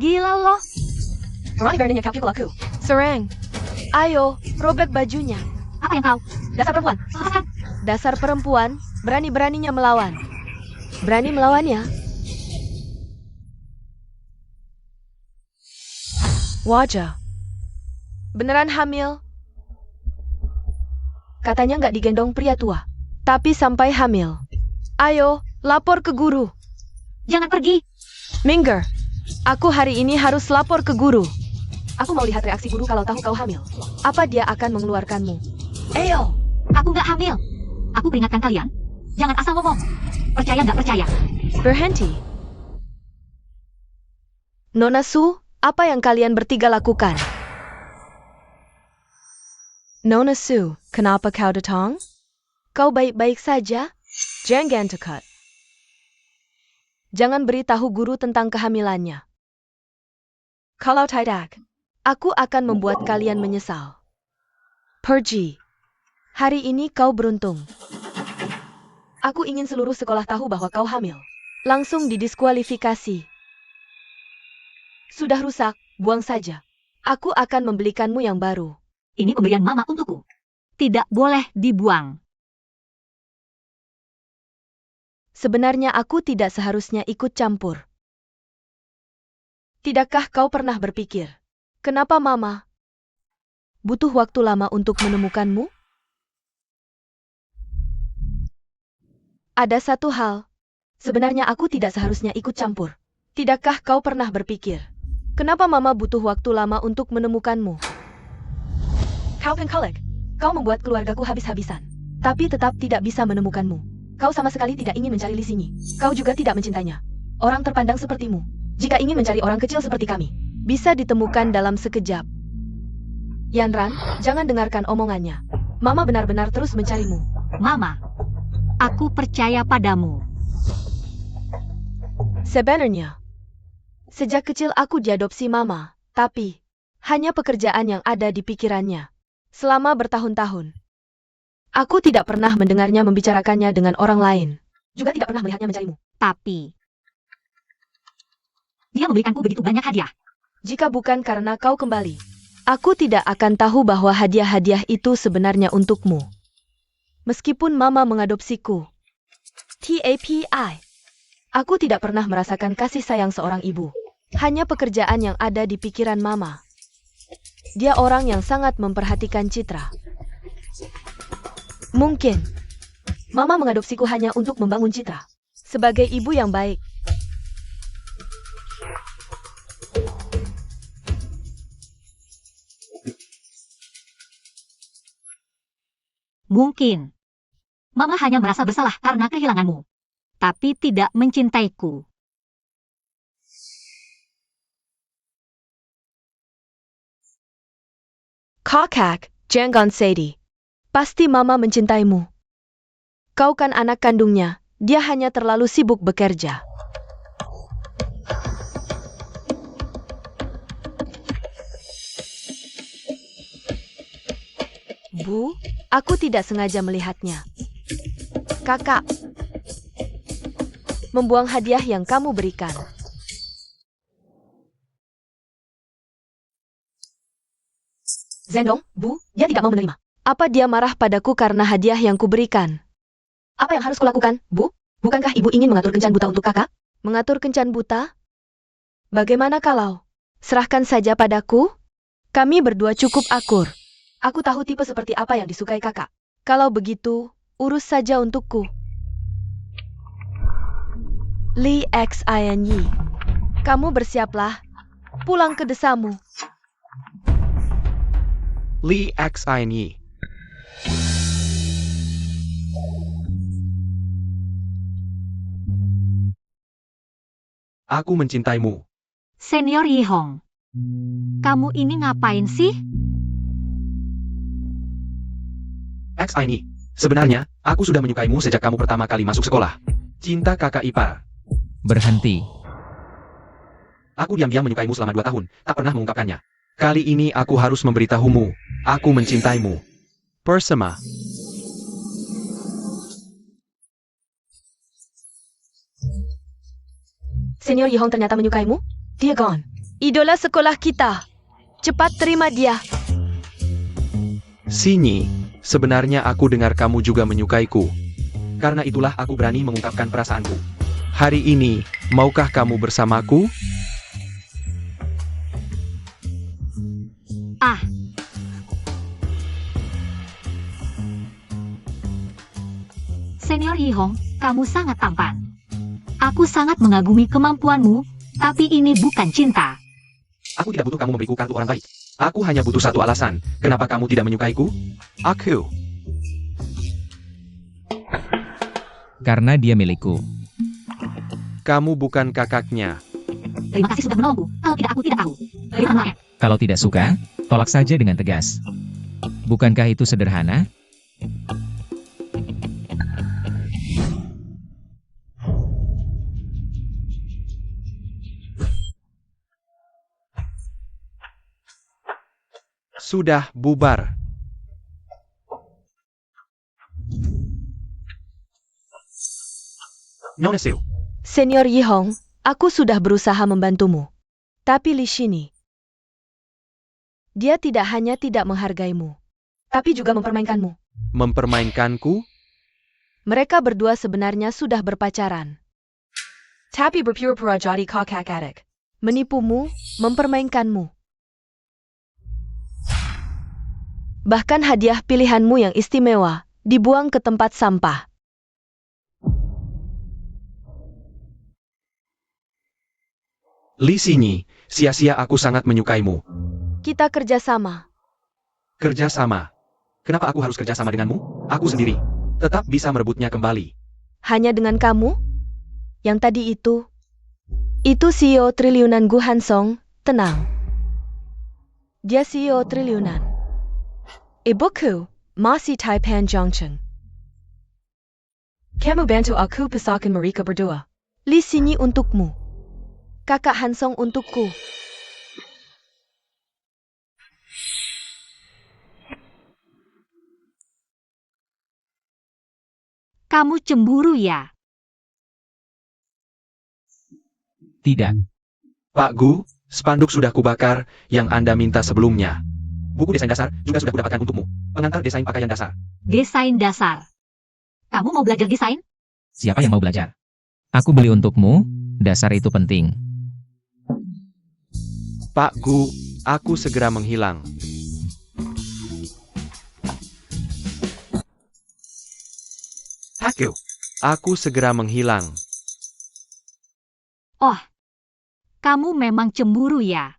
Gila loh. Berani-beraninya kau pukul aku. Serang. Ayo, robek bajunya. Apa yang kau? Dasar perempuan. Lepaskan. Dasar perempuan, berani-beraninya melawan. Berani melawannya. Wajah. Beneran hamil? Katanya nggak digendong pria tua. Tapi sampai hamil. Ayo, lapor ke guru. Jangan pergi. Minggir. Aku hari ini harus lapor ke guru. Aku mau lihat reaksi guru kalau tahu kau hamil. Apa dia akan mengeluarkanmu? Ayo. Aku nggak hamil. Aku peringatkan kalian. Jangan asal ngomong. Percaya nggak percaya. Berhenti. Nona Su, apa yang kalian bertiga lakukan? Nona Su, kenapa kau datang? Kau baik-baik saja? Jangan dekat. Jangan beritahu guru tentang kehamilannya. Kalau tidak, aku akan membuat kalian menyesal. Pergi. Hari ini kau beruntung. Aku ingin seluruh sekolah tahu bahwa kau hamil. Langsung didiskualifikasi. Sudah rusak, buang saja. Aku akan membelikanmu yang baru. Ini pemberian mama untukku. Tidak boleh dibuang. Sebenarnya aku tidak seharusnya ikut campur. Tidakkah kau pernah berpikir, kenapa mama butuh waktu lama untuk menemukanmu? Ada satu hal. Sebenarnya aku tidak seharusnya ikut campur. Tidakkah kau pernah berpikir, kenapa mama butuh waktu lama untuk menemukanmu? Kau pengkolek. Kau membuat keluargaku habis-habisan. Tapi tetap tidak bisa menemukanmu. Kau sama sekali tidak ingin mencari Li Xingyi. Kau juga tidak mencintainya. Orang terpandang sepertimu, jika ingin mencari orang kecil seperti kami, bisa ditemukan dalam sekejap. Yanran, jangan dengarkan omongannya. Mama benar-benar terus mencarimu. Mama, aku percaya padamu. Sebenarnya, sejak kecil aku diadopsi mama, tapi hanya pekerjaan yang ada di pikirannya. Selama bertahun-tahun, aku tidak pernah mendengarnya membicarakannya dengan orang lain. Juga tidak pernah melihatnya mencarimu. Tapi dia memberikanku begitu banyak hadiah. Jika bukan karena kau kembali, aku tidak akan tahu bahwa hadiah-hadiah itu sebenarnya untukmu. Meskipun mama mengadopsiku, TAPI. Aku tidak pernah merasakan kasih sayang seorang ibu. Hanya pekerjaan yang ada di pikiran Mama. Dia orang yang sangat memperhatikan Citra. Mungkin Mama mengadopsiku hanya untuk membangun Citra sebagai ibu yang baik. Mungkin. Mama hanya merasa bersalah karena kehilanganmu. Tapi tidak mencintaiku. Kakak, jangan sedih. Pasti Mama mencintaimu. Kau kan anak kandungnya, dia hanya terlalu sibuk bekerja. Bu, aku tidak sengaja melihatnya. Kakak, membuang hadiah yang kamu berikan. Zendong, Bu, dia tidak mau menerima. Apa dia marah padaku karena hadiah yang kuberikan? Apa yang harus kulakukan, Bu? Bukankah Ibu ingin mengatur kencan buta untuk kakak? Mengatur kencan buta? Bagaimana kalau serahkan saja padaku? Kami berdua cukup akur. Aku tahu tipe seperti apa yang disukai kakak. Kalau begitu, urus saja untukku. Li Xin Yi. Kamu bersiaplah. Pulang ke desamu. Li Xin Yi. Aku mencintaimu. Senior Yihong. Kamu ini ngapain sih? Xin Yi. Sebenarnya, aku sudah menyukaimu sejak kamu pertama kali masuk sekolah. Cinta kakak ipar. Berhenti. Aku diam-diam menyukaimu selama 2 tahun, tak pernah mengungkapkannya. Kali ini aku harus memberitahumu. Aku mencintaimu. Persema. Senior Yihong ternyata menyukaimu? Dia gone. Idola sekolah kita. Cepat terima dia. Sinyi, sebenarnya aku dengar kamu juga menyukaiku. Karena itulah aku berani mengungkapkan perasaanku. Hari ini, maukah kamu bersamaku? Ah. Senior Yihong, kamu sangat tampan. Aku sangat mengagumi kemampuanmu, tapi ini bukan cinta. Aku tidak butuh kamu memberiku kartu orang baik. Aku hanya butuh satu alasan. Kenapa kamu tidak menyukaiku? Aku. Karena dia milikku. Kamu bukan kakaknya. Terima kasih sudah menolongku. Kalau tidak, aku tidak tahu. Berikan maaf. Kalau tidak suka, tolak saja dengan tegas. Bukankah itu sederhana? Sudah bubar. Nona Sil. Senior Yihong, aku sudah berusaha membantumu. Tapi Li Shini, dia tidak hanya tidak menghargaimu, tapi juga mempermainkanmu. Mempermainkanku? Mereka berdua sebenarnya sudah berpacaran. Tapi berpura-pura jadi kakak adik. Menipumu, mempermainkanmu. Bahkan hadiah pilihanmu yang istimewa dibuang ke tempat sampah. Li Sinyi, sia-sia aku sangat menyukaimu. Kita kerjasama. Kerjasama. Kenapa aku harus kerjasama denganmu? Aku sendiri. Tetap bisa merebutnya kembali. Hanya dengan kamu? Yang tadi itu? Itu CEO triliunan Gu Hansong, tenang. Dia CEO triliunan. Ibuku, masih Taipan Zhongcheng. Kamu bantu aku pesahkan mereka berdua. Li Sinyi untukmu. Kakak Hansong untukku. Kamu cemburu ya? Tidak. Pak Gu, spanduk sudah kubakar yang Anda minta sebelumnya. Buku desain dasar juga sudah kudapatkan untukmu. Pengantar desain pakaian dasar. Desain dasar. Kamu mau belajar desain? Siapa yang mau belajar? Aku beli untukmu, dasar itu penting. Pak Gu, aku segera menghilang. Paku. Aku segera menghilang. Oh, kamu memang cemburu ya?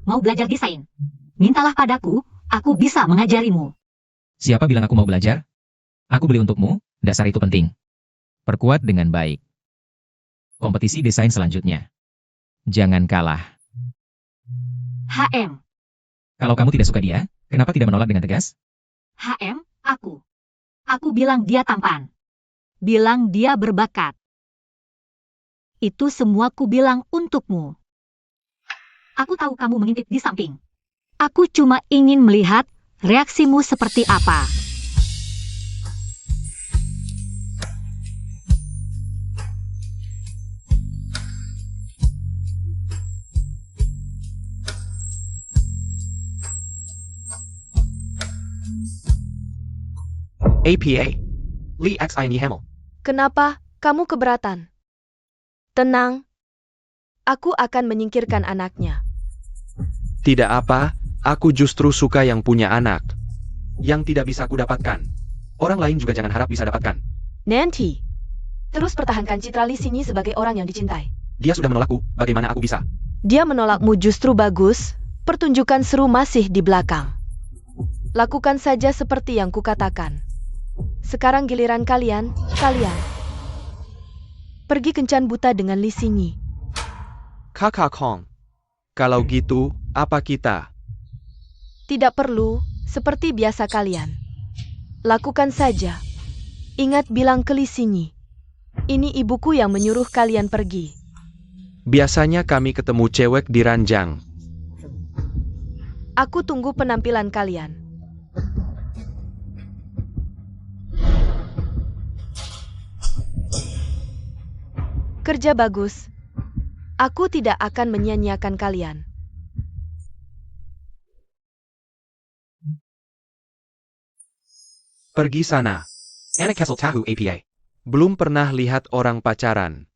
Mau belajar desain? Mintalah padaku, aku bisa mengajarimu. Siapa bilang aku mau belajar? Aku beli untukmu, dasar itu penting. Perkuat dengan baik. Kompetisi desain selanjutnya. Jangan kalah. HM, Kalau kamu tidak suka dia, kenapa tidak menolak dengan tegas? HM, aku. Aku bilang dia tampan. Bilang dia berbakat. Itu semua ku bilang untukmu. Aku tahu kamu mengintip di samping. Aku cuma ingin melihat reaksimu seperti apa. APA. Lee X ini Hamel. Kenapa kamu keberatan? Tenang. Aku akan menyingkirkan anaknya. Tidak apa, aku justru suka yang punya anak. Yang tidak bisa aku dapatkan. Orang lain juga jangan harap bisa dapatkan. Nanti. Terus pertahankan citra Lee Sinyi sebagai orang yang dicintai. Dia sudah menolakku, bagaimana aku bisa? Dia menolakmu justru bagus. Pertunjukan seru masih di belakang. Lakukan saja seperti yang kukatakan. Sekarang giliran kalian. Pergi kencan buta dengan Lee Sinyi. Kakak Kong. Kalau gitu, apa kita? Tidak perlu, seperti biasa kalian. Lakukan saja. Ingat bilang ke Lee Sinyi. Ini ibuku yang menyuruh kalian pergi. Biasanya kami ketemu cewek di ranjang. Aku tunggu penampilan kalian. Kerja bagus. Aku tidak akan menyia-nyiakan kalian. Pergi sana. Anak Castle Tahu APA. Belum pernah lihat orang pacaran.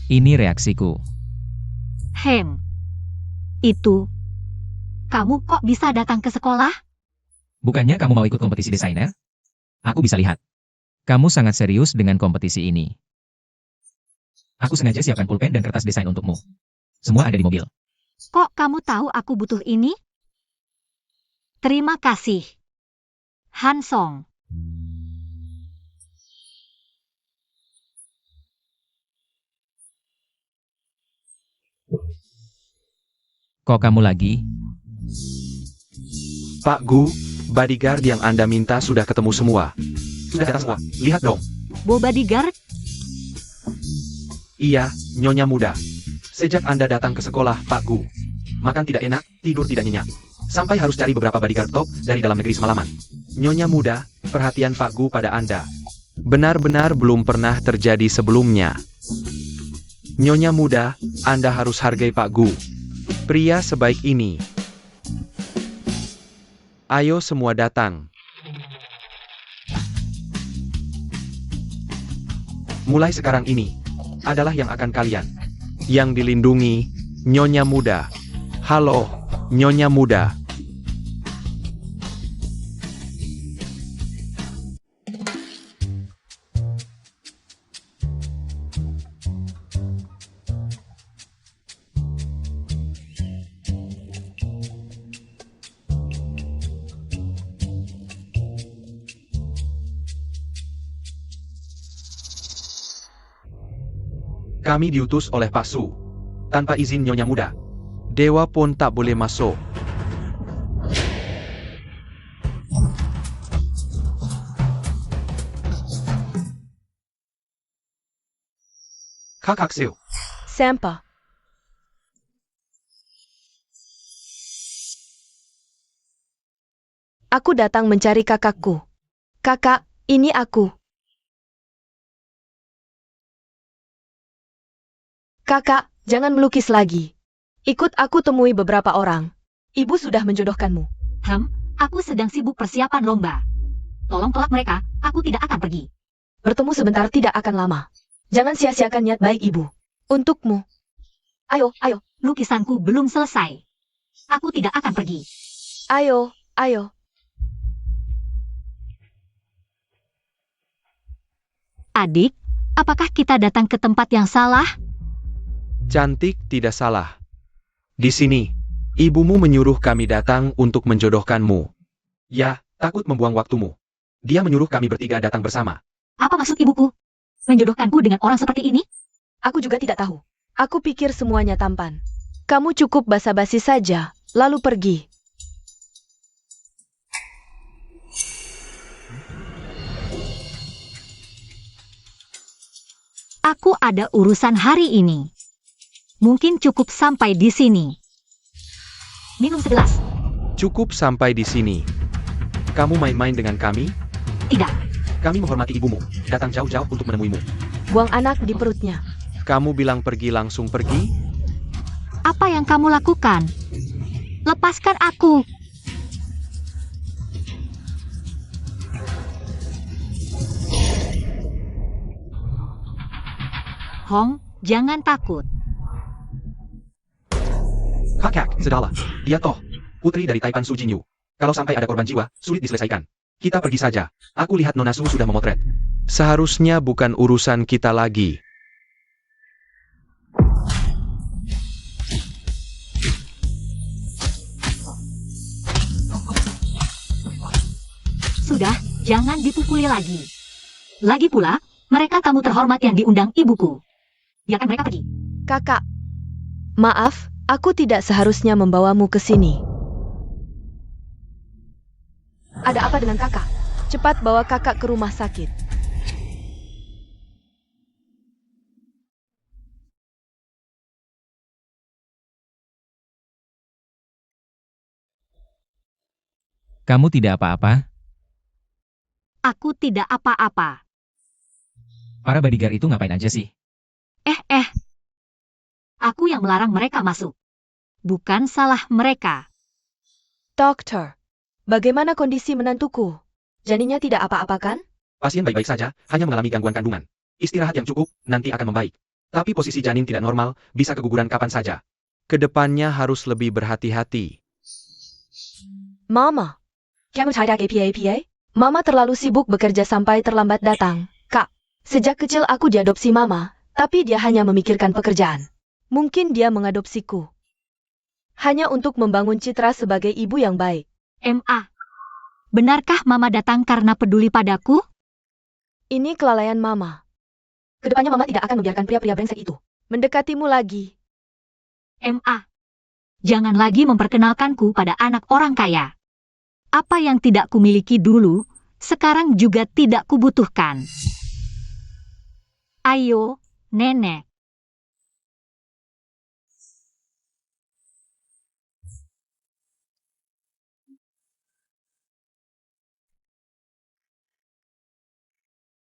Ini reaksiku. Hem. Itu. Kamu kok bisa datang ke sekolah? Bukannya kamu mau ikut kompetisi desainer? Aku bisa lihat. Kamu sangat serius dengan kompetisi ini. Aku sengaja siapkan pulpen dan kertas desain untukmu. Semua ada di mobil. Kok kamu tahu aku butuh ini? Terima kasih. Hansong. Kok kamu lagi? Pak Gu, bodyguard yang Anda minta sudah ketemu semua. Sudah datang semua. Lihat dong. Bodyguard? Iya, Nyonya muda. Sejak Anda datang ke sekolah, Pak Gu. Makan tidak enak, tidur tidak nyenyak. Sampai harus cari beberapa bodyguard top dari dalam negeri semalaman. Nyonya muda, perhatian Pak Gu pada Anda. Benar-benar belum pernah terjadi sebelumnya. Nyonya muda, Anda harus hargai Pak Gu. Pria sebaik ini. Ayo semua datang. Mulai sekarang ini, adalah yang akan kalian. Yang dilindungi, Nyonya muda. Halo, Nyonya muda. Kami diutus oleh Pak Su. Tanpa izin Nyonya muda. Dewa pun tak boleh masuk. Kakak Siu. Sampa. Aku datang mencari kakakku. Kakak, ini aku. Kakak, jangan melukis lagi. Ikut aku temui beberapa orang. Ibu sudah menjodohkanmu. Aku sedang sibuk persiapan lomba. Tolong tolak mereka, aku tidak akan pergi. Bertemu sebentar tidak akan lama. Jangan sia-siakan niat baik ibu. Untukmu. Ayo, lukisanku belum selesai. Aku tidak akan pergi. Ayo. Adik, apakah kita datang ke tempat yang salah? Cantik tidak salah. Di sini, ibumu menyuruh kami datang untuk menjodohkanmu. Ya, takut membuang waktumu. Dia menyuruh kami bertiga datang bersama. Apa maksud ibuku? Menjodohkanku dengan orang seperti ini? Aku juga tidak tahu. Aku pikir semuanya tampan. Kamu cukup basa-basi saja, lalu pergi. Aku ada urusan hari ini. Mungkin cukup sampai di sini. Minum segelas. Cukup sampai di sini. Kamu main-main dengan kami? Tidak. Kami menghormati ibumu, datang jauh-jauh untuk menemuimu. Buang anak di perutnya. Kamu bilang pergi langsung pergi? Apa yang kamu lakukan? Lepaskan aku. Hong, jangan takut. Kakak, Sedala. Dia toh. Putri dari Taipan Su Jinyu. Kalau sampai ada korban jiwa, sulit diselesaikan. Kita pergi saja. Aku lihat Nona Su sudah memotret. Seharusnya bukan urusan kita lagi. Sudah, jangan dipukuli lagi. Lagi pula, mereka tamu terhormat yang diundang ibuku. Biarkan mereka pergi. Kakak. Maaf, aku tidak seharusnya membawamu ke sini. Ada apa dengan kakak? Cepat bawa kakak ke rumah sakit. Kamu tidak apa-apa? Aku tidak apa-apa. Para bodyguard itu ngapain aja sih? Aku yang melarang mereka masuk. Bukan salah mereka. Dokter, bagaimana kondisi menantuku? Janinnya tidak apa-apa kan? Pasien baik-baik saja, hanya mengalami gangguan kandungan. Istirahat yang cukup, nanti akan membaik. Tapi posisi janin tidak normal, bisa keguguran kapan saja. Kedepannya harus lebih berhati-hati. Mama. Kamu tidak APA? Mama terlalu sibuk bekerja sampai terlambat datang. Kak, sejak kecil aku diadopsi Mama, tapi dia hanya memikirkan pekerjaan. Mungkin dia mengadopsiku. Hanya untuk membangun citra sebagai ibu yang baik. MA. Benarkah Mama datang karena peduli padaku? Ini kelalaian Mama. Kedepannya Mama tidak akan membiarkan pria-pria brengsek itu mendekatimu lagi. MA. Jangan lagi memperkenalkanku pada anak orang kaya. Apa yang tidak kumiliki dulu, sekarang juga tidak kubutuhkan. Ayo, nenek.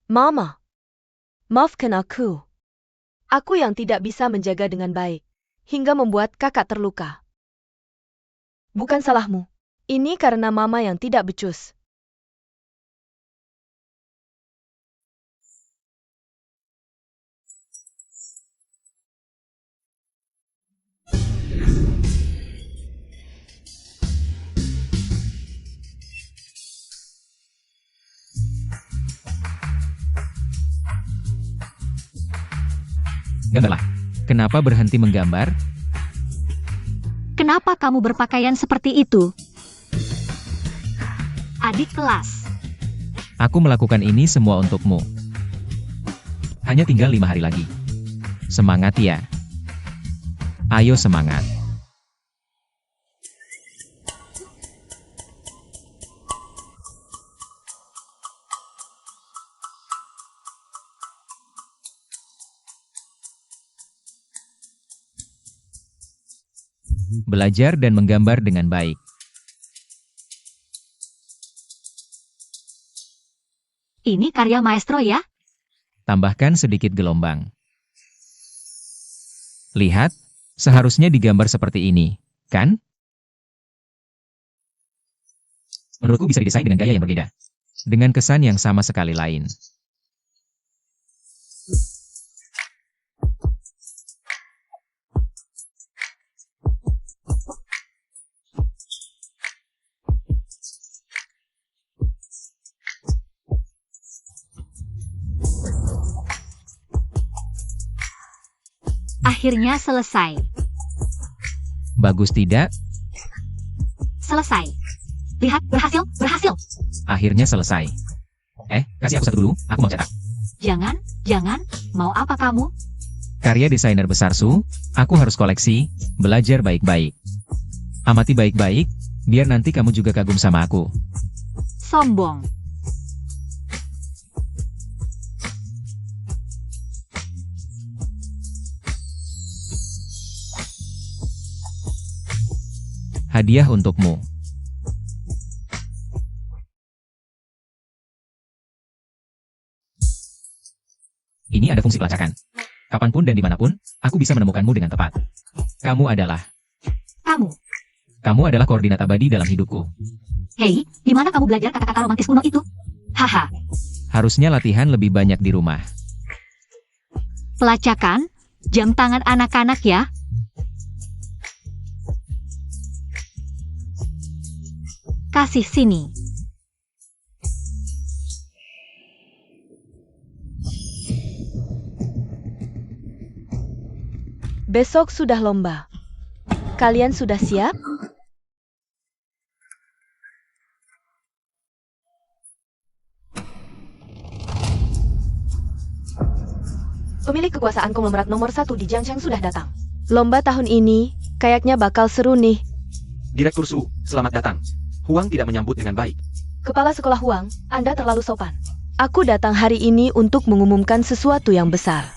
Mama, maafkan aku. Aku yang tidak bisa menjaga dengan baik, hingga membuat kakak terluka. Bukan salahmu. Ini karena Mama yang tidak becus. Gambarlah. Kenapa berhenti menggambar? Kenapa kamu berpakaian seperti itu? Adik kelas. Aku melakukan ini semua untukmu. Hanya tinggal 5 hari lagi. Semangat ya. Ayo semangat. Belajar dan menggambar dengan baik. Ini karya maestro ya? Tambahkan sedikit gelombang. Lihat, seharusnya digambar seperti ini, kan? Menurutku bisa didesain dengan gaya yang berbeda. Dengan kesan yang sama sekali lain. Akhirnya selesai. Bagus tidak? Selesai. Lihat, berhasil, berhasil. Akhirnya selesai. Kasih aku satu dulu, aku mau cetak. Jangan, mau apa kamu? Karya desainer besar Su, aku harus koleksi, belajar baik-baik. Amati baik-baik, biar nanti kamu juga kagum sama aku. Sombong. Hadiah untukmu. Ini ada fungsi pelacakan. Kapanpun dan dimanapun, aku bisa menemukanmu dengan tepat. Kamu adalah koordinat abadi dalam hidupku. Hei, di mana kamu belajar kata-kata romantis kuno itu? Haha. Harusnya latihan lebih banyak di rumah. Pelacakan, jam tangan anak-anak ya. Kasih sini. Besok sudah lomba. Kalian sudah siap? Pemilik kekuasaan konglomerat nomor 1 di Jiangcheng sudah datang. Lomba tahun ini kayaknya bakal seru nih. Direktur Su, selamat datang. Huang tidak menyambut dengan baik. Kepala sekolah Huang, Anda terlalu sopan. Aku datang hari ini untuk mengumumkan sesuatu yang besar.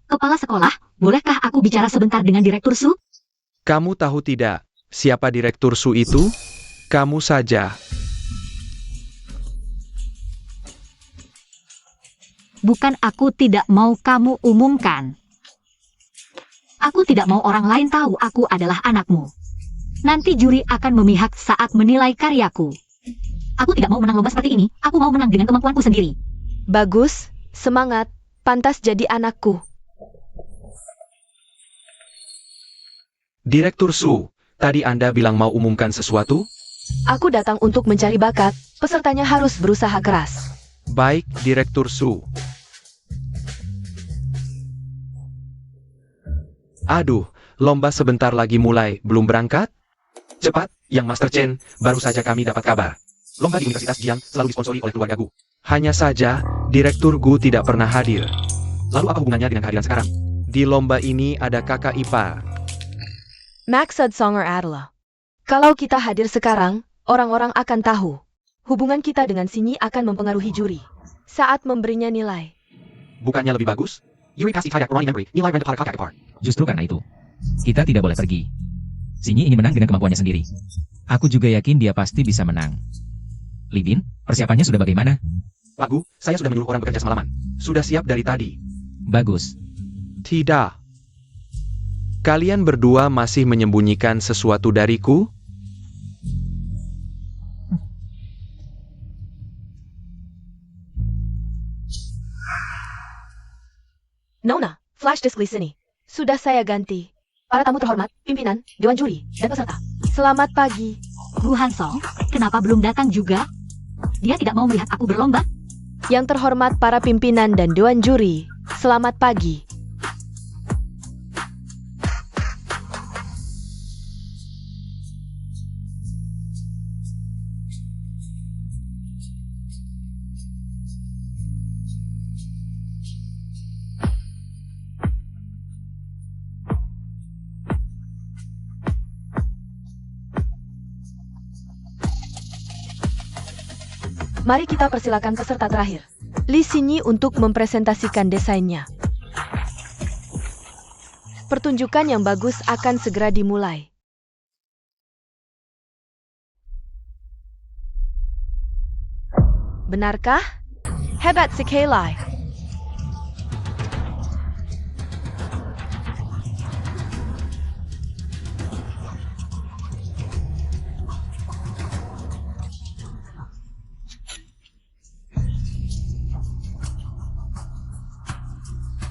Kepala sekolah, bolehkah aku bicara sebentar dengan Direktur Su? Kamu tahu tidak siapa Direktur Su itu? Kamu saja. Bukan aku tidak mau kamu umumkan. Aku tidak mau orang lain tahu aku adalah anakmu. Nanti juri akan memihak saat menilai karyaku. Aku tidak mau menang lomba seperti ini, aku mau menang dengan kemampuanku sendiri. Bagus, semangat, pantas jadi anakku. Direktur Su, tadi Anda bilang mau umumkan sesuatu? Aku datang untuk mencari bakat, pesertanya harus berusaha keras. Baik, Direktur Su. Aduh, lomba sebentar lagi mulai, belum berangkat? Cepat, Yang Master Chen, baru saja kami dapat kabar. Lomba di Universitas Jiang selalu disponsori oleh keluarga Gu. Hanya saja, Direktur Gu tidak pernah hadir. Lalu apa hubungannya dengan kehadiran sekarang? Di lomba ini ada kakak ipar. Maksud Songer adalah, kalau kita hadir sekarang, orang-orang akan tahu. Hubungan kita dengan Sinyi akan mempengaruhi juri saat memberinya nilai. Bukannya lebih bagus? Yuri kasih kayak Ronnie Membri, nilai rendah pada kakak ipar. Justru karena itu, kita tidak boleh pergi. Sinyi ingin menang dengan kemampuannya sendiri. Aku juga yakin dia pasti bisa menang. Libin, persiapannya sudah bagaimana? Pak Gu, saya sudah menyuruh orang bekerja semalaman. Sudah siap dari tadi. Bagus. Tidak. Kalian berdua masih menyembunyikan sesuatu dariku? Nona, flash disk di sini. Sudah saya ganti. Para tamu terhormat, pimpinan, dewan juri, dan peserta. Selamat pagi. Gu Hansong, kenapa belum datang juga? Dia tidak mau melihat aku berlomba? Yang terhormat para pimpinan dan dewan juri, selamat pagi. Mari kita persilakan peserta terakhir, Li Sinyi, untuk mempresentasikan desainnya. Pertunjukan yang bagus akan segera dimulai. Benarkah? Hebat sekali.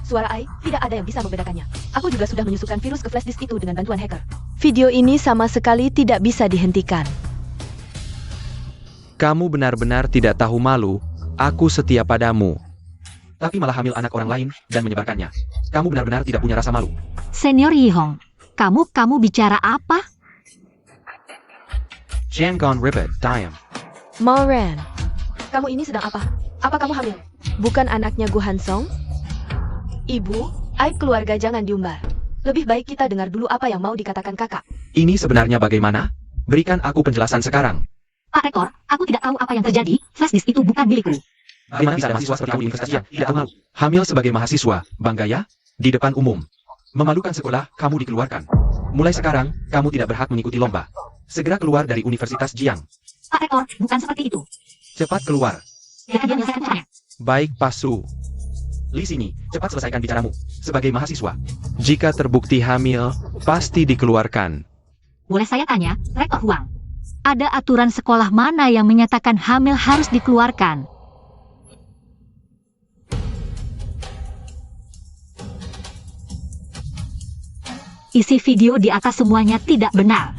Suara Ai, tidak ada yang bisa membedakannya. Aku juga sudah menyusukan virus ke flash disk itu dengan bantuan hacker. Video ini sama sekali tidak bisa dihentikan. Kamu benar-benar tidak tahu malu, aku setia padamu. Tapi malah hamil anak orang lain dan menyebarkannya. Kamu benar-benar tidak punya rasa malu. Senior Yihong, kamu bicara apa? Jangan ribet, diam. Maoran, kamu ini sedang apa? Apa kamu hamil? Bukan anaknya Gu Hansong? Ibu, aib keluarga jangan diumbar. Lebih baik kita dengar dulu apa yang mau dikatakan kakak. Ini sebenarnya bagaimana? Berikan aku penjelasan sekarang. Pak Rektor, aku tidak tahu apa yang terjadi. Flash disk itu bukan milikku. Bagaimana bisa ada mahasiswa seperti kamu di universitas yang tidak tahu malu? Hamil sebagai mahasiswa, bangga ya? Di depan umum. Memalukan sekolah, kamu dikeluarkan. Mulai sekarang, kamu tidak berhak mengikuti lomba. Segera keluar dari Universitas Jiang. Pak Rektor, bukan seperti itu. Cepat keluar. Biarkan dia menyelesaikan ucapannya. Baik, Pasu. Li sini, cepat selesaikan bicaramu. Sebagai mahasiswa. Jika terbukti hamil, pasti dikeluarkan. Boleh saya tanya, Rektor Huang? Ada aturan sekolah mana yang menyatakan hamil harus dikeluarkan? Isi video di atas semuanya tidak benar.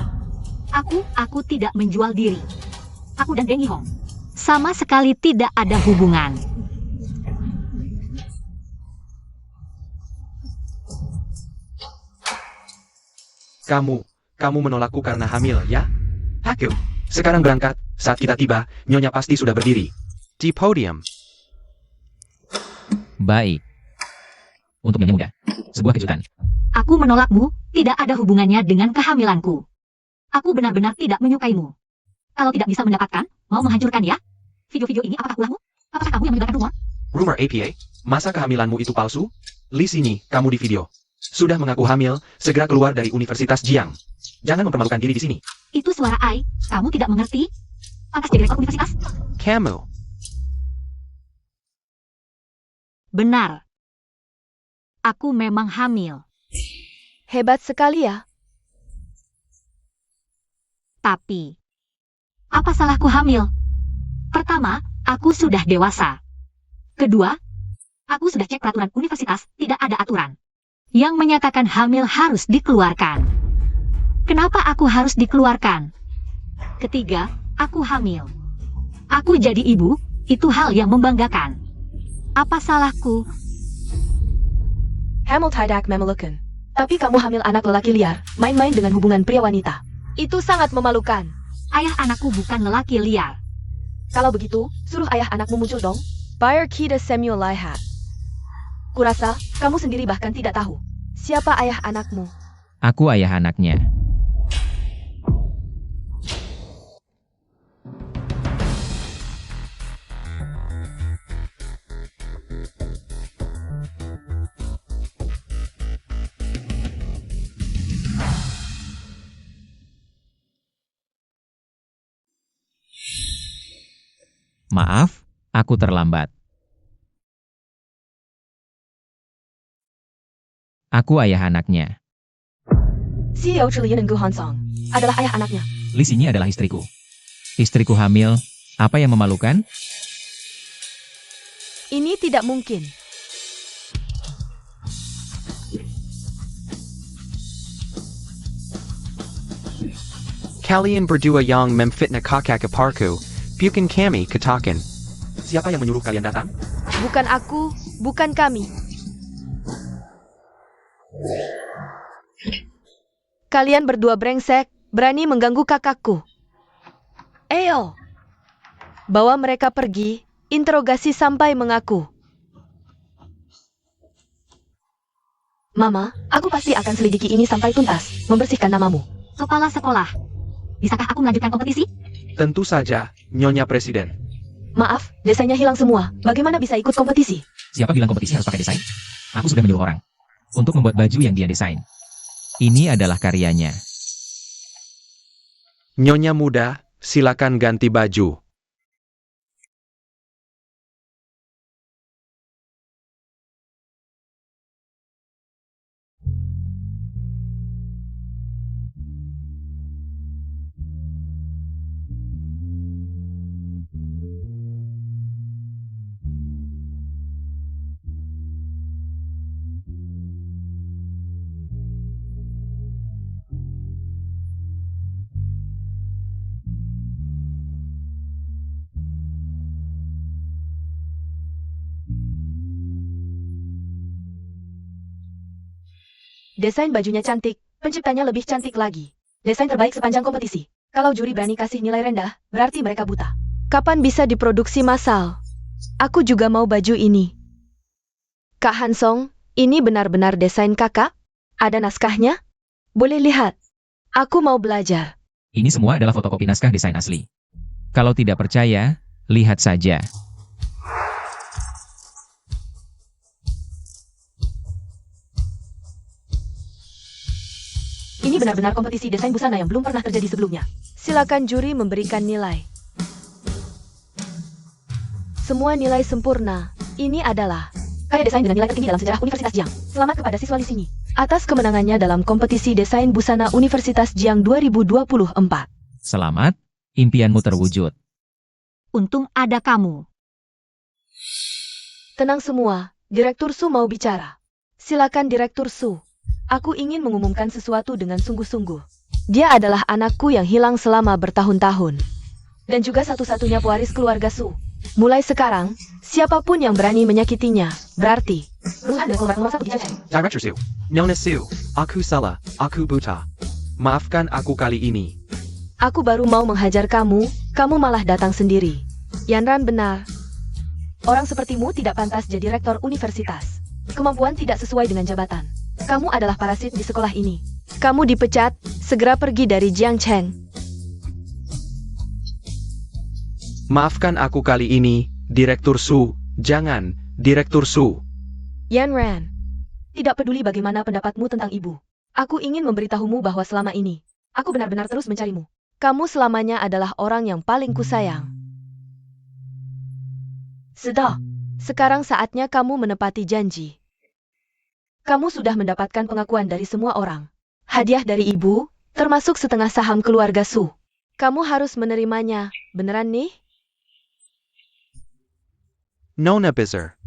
Aku tidak menjual diri. Aku dan Deng Yihong sama sekali tidak ada hubungan. Kamu menolakku karena hamil, ya? Haku, sekarang berangkat. Saat kita tiba, Nyonya pasti sudah berdiri. Di podium. Baik. Untuk Nyonya muda, sebuah kejutan. Aku menolakmu, tidak ada hubungannya dengan kehamilanku. Aku benar-benar tidak menyukaimu. Kalau tidak bisa mendapatkan, mau menghancurkan ya? Video-video ini apakah ulahmu? Apakah kamu yang menyebarkan rumor? Rumor APA, masa kehamilanmu itu palsu? Li sini, kamu di video. Sudah mengaku hamil, segera keluar dari Universitas Jiang. Jangan mempermalukan diri di sini. Itu suara Ai, kamu tidak mengerti? Pantas jadi rektor universitas? Kamu. Benar. Aku memang hamil. Hebat sekali ya. Tapi, apa salahku hamil? Pertama, aku sudah dewasa. Kedua, aku sudah cek peraturan universitas, tidak ada aturan yang menyatakan hamil harus dikeluarkan. Kenapa aku harus dikeluarkan? Ketiga, aku hamil. Aku jadi ibu, itu hal yang membanggakan. Apa salahku? Hamil tidak memalukan. Tapi kamu hamil anak lelaki liar, main-main dengan hubungan pria wanita. Itu sangat memalukan. Ayah anakku bukan lelaki liar. Kalau begitu, suruh ayah anakmu muncul dong. Bayer Kita Samuel Laihat. Kurasa, kamu sendiri bahkan tidak tahu. Siapa ayah anakmu? Aku ayah anaknya. Maaf, aku terlambat. Aku ayah anaknya. CEO Trillion Gu Hansong adalah ayah anaknya. Li sini adalah istriku. Istriku hamil. Apa yang memalukan? Ini tidak mungkin. Kalian berdua yang memfitnah kakak iparku, bukan kami katakan. Siapa yang menyuruh kalian datang? Bukan aku, bukan kami. Kalian berdua brengsek, berani mengganggu kakakku. Eyo. Bawa mereka pergi, interogasi sampai mengaku. Mama, aku pasti akan selidiki ini sampai tuntas, membersihkan namamu. Kepala sekolah, bisakah aku melanjutkan kompetisi? Tentu saja, Nyonya Presiden. Maaf, desainnya hilang semua. Bagaimana bisa ikut kompetisi? Siapa bilang kompetisi harus pakai desain? Aku sudah menyuruh orang untuk membuat baju yang dia desain. Ini adalah karyanya. Nyonya muda, silakan ganti baju. Desain bajunya cantik, penciptanya lebih cantik lagi. Desain terbaik sepanjang kompetisi. Kalau juri berani kasih nilai rendah, berarti mereka buta. Kapan bisa diproduksi massal? Aku juga mau baju ini. Kak Hansong, ini benar-benar desain kakak? Ada naskahnya? Boleh lihat. Aku mau belajar. Ini semua adalah fotokopi naskah desain asli. Kalau tidak percaya, lihat saja. Ini benar-benar kompetisi desain busana yang belum pernah terjadi sebelumnya. Silakan juri memberikan nilai. Semua nilai sempurna. Ini adalah karya desain dengan nilai tertinggi dalam sejarah Universitas Jiang. Selamat kepada siswa di sini atas kemenangannya dalam kompetisi desain busana Universitas Jiang 2024. Selamat, impianmu terwujud. Untung ada kamu. Tenang semua, Direktur Su mau bicara. Silakan Direktur Su. Aku ingin mengumumkan sesuatu dengan sungguh-sungguh. Dia adalah anakku yang hilang selama bertahun-tahun. Dan juga satu-satunya pewaris keluarga Su. Mulai sekarang, siapapun yang berani menyakitinya, berarti Ruhan dan keluarga nomor 1 di Jiang. Director Su. Nona Su. Aku salah. Aku buta. Maafkan aku kali ini. Aku baru mau menghajar kamu, kamu malah datang sendiri. Yanran benar. Orang sepertimu tidak pantas jadi rektor universitas. Kemampuan tidak sesuai dengan jabatan. Kamu adalah parasit di sekolah ini. Kamu dipecat, segera pergi dari Jiangcheng. Maafkan aku kali ini, Direktur Su. Jangan, Direktur Su. Yanran, tidak peduli bagaimana pendapatmu tentang ibu. Aku ingin memberitahumu bahwa selama ini, aku benar-benar terus mencarimu. Kamu selamanya adalah orang yang paling kusayang. Sudah, sekarang saatnya kamu menepati janji. Kamu sudah mendapatkan pengakuan dari semua orang. Hadiah dari ibu, termasuk setengah saham keluarga Su. Kamu harus menerimanya, beneran nih? Nona Bizer.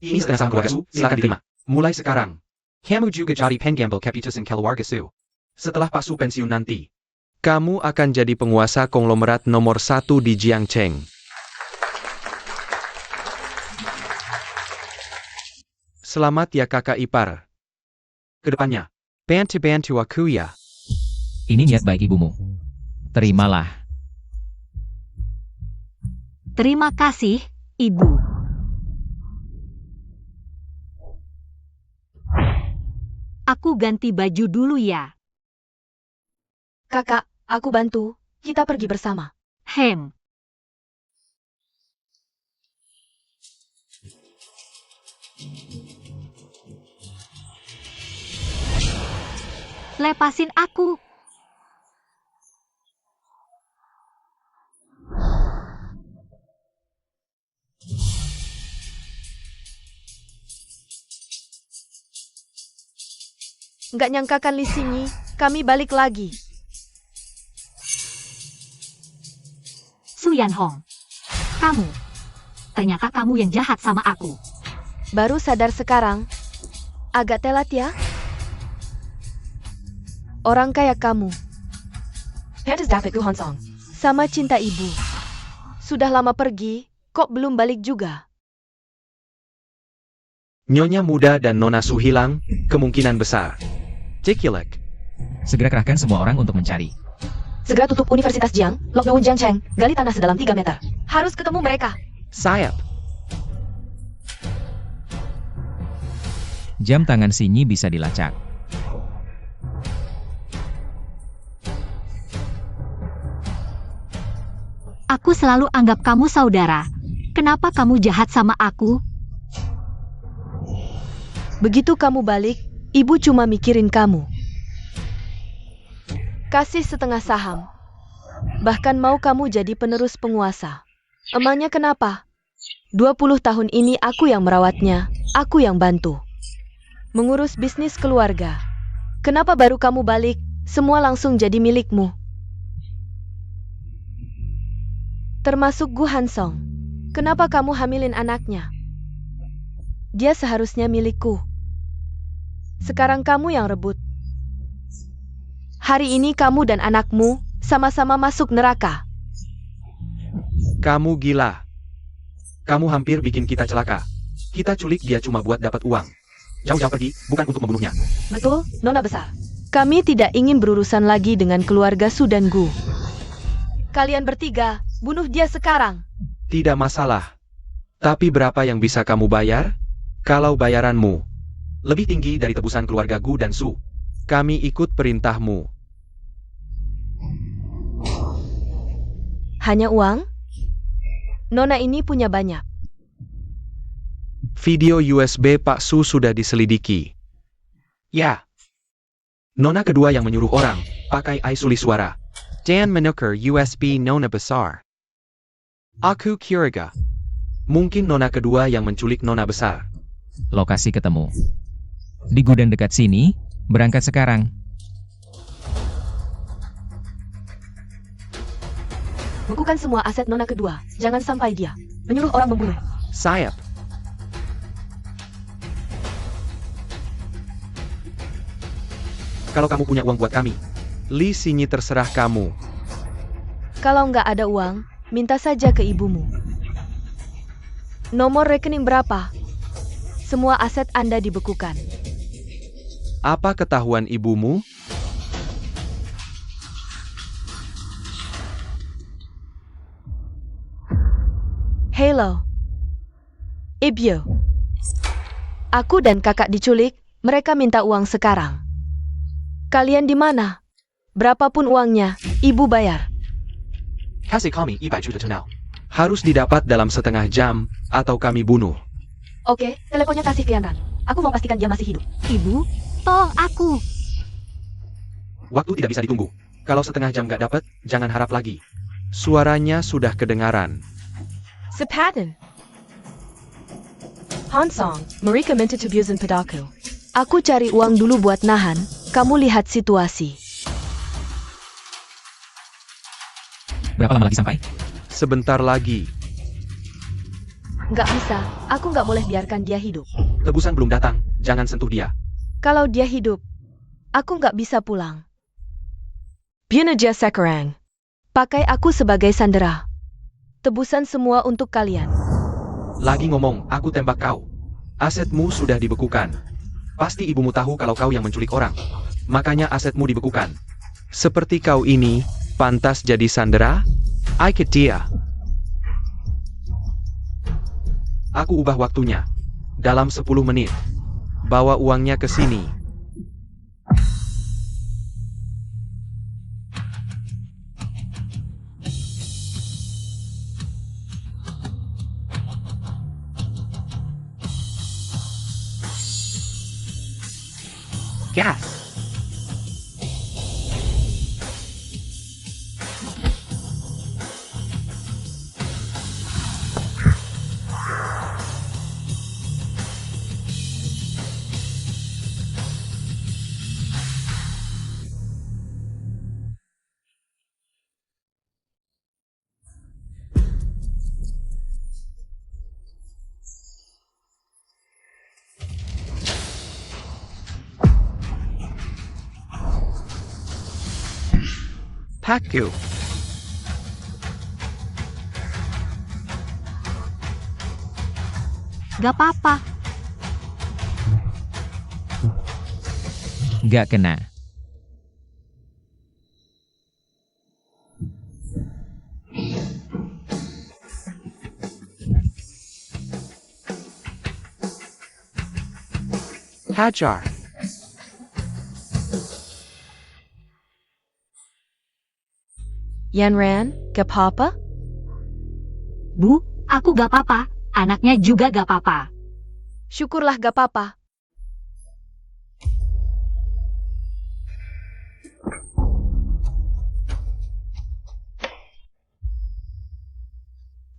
Ini setengah saham keluarga Su, silakan diterima. Mulai sekarang. Kamu juga jadi pengambil keputusan keluarga Su. Setelah Pak Su pensiun nanti. Kamu akan jadi penguasa konglomerat nomor 1 di Jiangcheng. Selamat ya kakak ipar. Kedepannya. Bantu-bantu aku ya. Ini niat baik ibumu. Terimalah. Terima kasih, Ibu. Aku ganti baju dulu ya. Kakak, aku bantu, kita pergi bersama. Hem. Lepasin aku. Nggak nyangkakan Li Xingyi, kami balik lagi. Su Yanhong. Kamu. Ternyata kamu yang jahat sama aku. Baru sadar sekarang. Agak telat ya. Orang kayak kamu. Sama cinta ibu. Sudah lama pergi, kok belum balik juga? Nyonya muda dan Nona Su hilang, kemungkinan besar. Cikilek. Segera kerahkan semua orang untuk mencari. Segera tutup Universitas Jiang, lockdown Jiangcheng, gali tanah sedalam 3 meter. Harus ketemu mereka. Sayap. Jam tangan Xingyi bisa dilacak. Aku selalu anggap kamu saudara. Kenapa kamu jahat sama aku? Begitu kamu balik, ibu cuma mikirin kamu. Kasih setengah saham. Bahkan mau kamu jadi penerus penguasa. Emangnya kenapa? 20 tahun ini aku yang merawatnya, aku yang bantu. Mengurus bisnis keluarga. Kenapa baru kamu balik, semua langsung jadi milikmu? Termasuk Gu Hansong. Kenapa kamu hamilin anaknya? Dia seharusnya milikku. Sekarang kamu yang rebut. Hari ini kamu dan anakmu sama-sama masuk neraka. Kamu gila. Kamu hampir bikin kita celaka. Kita culik dia cuma buat dapat uang. jauh-jauh pergi, bukan untuk membunuhnya. Betul, Nona besar. Kami tidak ingin berurusan lagi dengan keluarga Su dan Gu. Kalian bertiga, bunuh dia sekarang. Tidak masalah. Tapi berapa yang bisa kamu bayar? Kalau bayaranmu Lebih tinggi dari tebusan keluarga Gu dan Su. kami ikut perintahmu. Hanya uang? Nona ini punya banyak. Video USB Pak Su sudah diselidiki. Ya. Nona kedua yang menyuruh orang, pakai isolasi suara. Dan menukar USB Nona besar. Aku curiga. Mungkin Nona kedua yang menculik Nona besar. Lokasi ketemu. Di gudang dekat sini, berangkat sekarang. Bekukan semua aset Nona kedua. Jangan sampai dia menyuruh orang membunuh. Sayap. Kalau kamu punya uang buat kami. Li Sinyi terserah kamu. Kalau nggak ada uang, minta saja ke ibumu. Nomor rekening berapa? Semua aset Anda dibekukan. Apa ketahuan ibumu? Halo. Ibyo. Aku dan kakak diculik, mereka minta uang sekarang. Kalian di mana? Berapapun uangnya, ibu bayar. Kasih kami 100 juta now. Harus didapat dalam setengah jam, atau kami bunuh. Oke, teleponnya kasih ke Yanran. Aku mau pastikan dia masih hidup. Ibu, tolong aku. Waktu tidak bisa ditunggu. Kalau setengah jam gak dapat, jangan harap lagi. Suaranya sudah kedengaran. Sepadan. Hansong, Marika minta tebusan padaku. Aku cari uang dulu buat nahan, kamu lihat situasi. Berapa lama lagi sampai? Sebentar lagi. Nggak bisa, aku nggak boleh biarkan dia hidup. Tebusan belum datang, jangan sentuh dia. Kalau dia hidup, aku nggak bisa pulang. Bianaja Sekarang. Pakai aku sebagai sandera. Tebusan semua untuk kalian. Lagi ngomong, aku tembak kau. Asetmu sudah dibekukan. Pasti ibumu tahu kalau kau yang menculik orang. Makanya asetmu dibekukan. Seperti kau ini, pantas jadi sandera? Ikat dia. Aku ubah waktunya. Dalam 10 menit. Bawa uangnya ke sini. Gas. Paku. Gak apa-apa. Gak kena. Hajar. Yanran, gak apa-apa? Bu, aku gak apa-apa. Anaknya juga gak apa-apa. Syukurlah gak apa-apa.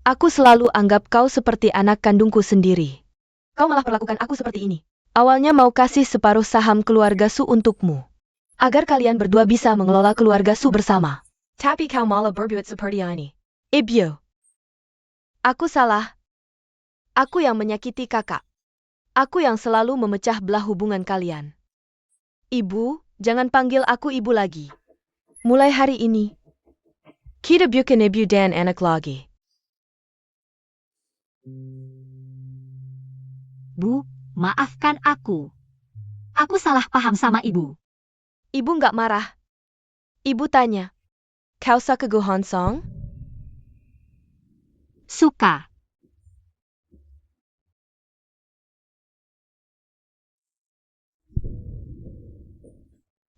Aku selalu anggap kau seperti anak kandungku sendiri. Kau malah perlakukan aku seperti ini. Awalnya mau kasih separuh saham keluarga Su untukmu. Agar kalian berdua bisa mengelola keluarga Su bersama. Tapi kau malah berbuat seperti ini. Ibyo. Aku salah. Aku yang menyakiti kakak. Aku yang selalu memecah belah hubungan kalian. Ibu, jangan panggil aku ibu lagi. Mulai hari ini, kita bukan ibu dan anak lagi. Bu, Maafkan aku. Aku salah paham sama ibu. Ibu nggak marah. Ibu tanya, kau suka Gu Honsong? Suka.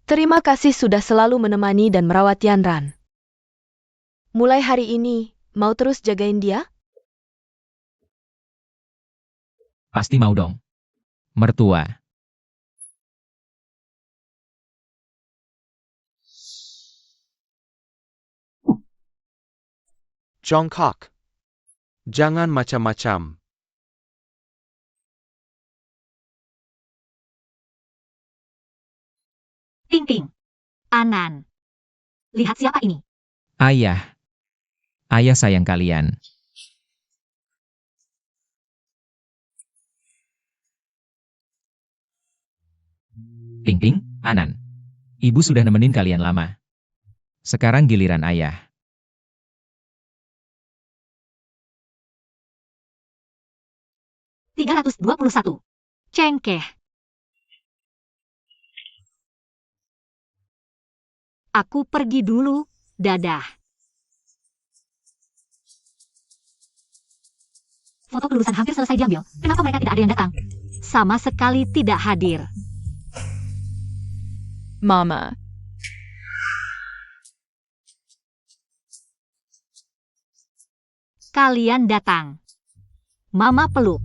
Terima kasih sudah selalu menemani dan merawat Yanran. Mulai hari ini, mau terus jagain dia? Pasti mau dong. Mertua. Jongkok. Jangan macam-macam. Ting ting. Anan. Lihat siapa ini. Ayah. Ayah sayang kalian. Ting ting, Anan. Ibu sudah nemenin kalian lama. Sekarang giliran ayah. $321. Cengkeh. Aku pergi dulu, dadah. Foto kelulusan hampir selesai diambil. Kenapa mereka tidak ada yang datang? Sama sekali tidak hadir. Mama. Kalian datang. Mama peluk.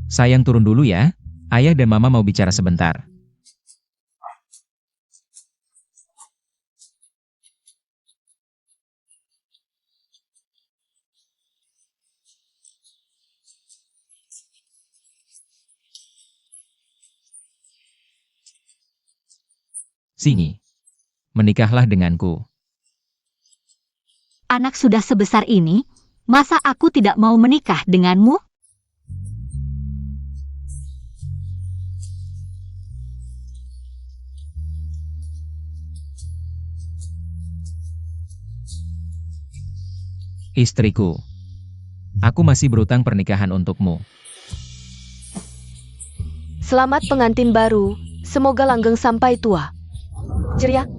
Sayang turun dulu ya. Ayah dan mama mau bicara sebentar. Sini. Menikahlah denganku. Anak sudah sebesar ini, masa aku tidak mau menikah denganmu? Istriku. Aku masih berutang pernikahan untukmu. Selamat pengantin baru, semoga langgeng sampai tua. Ceria.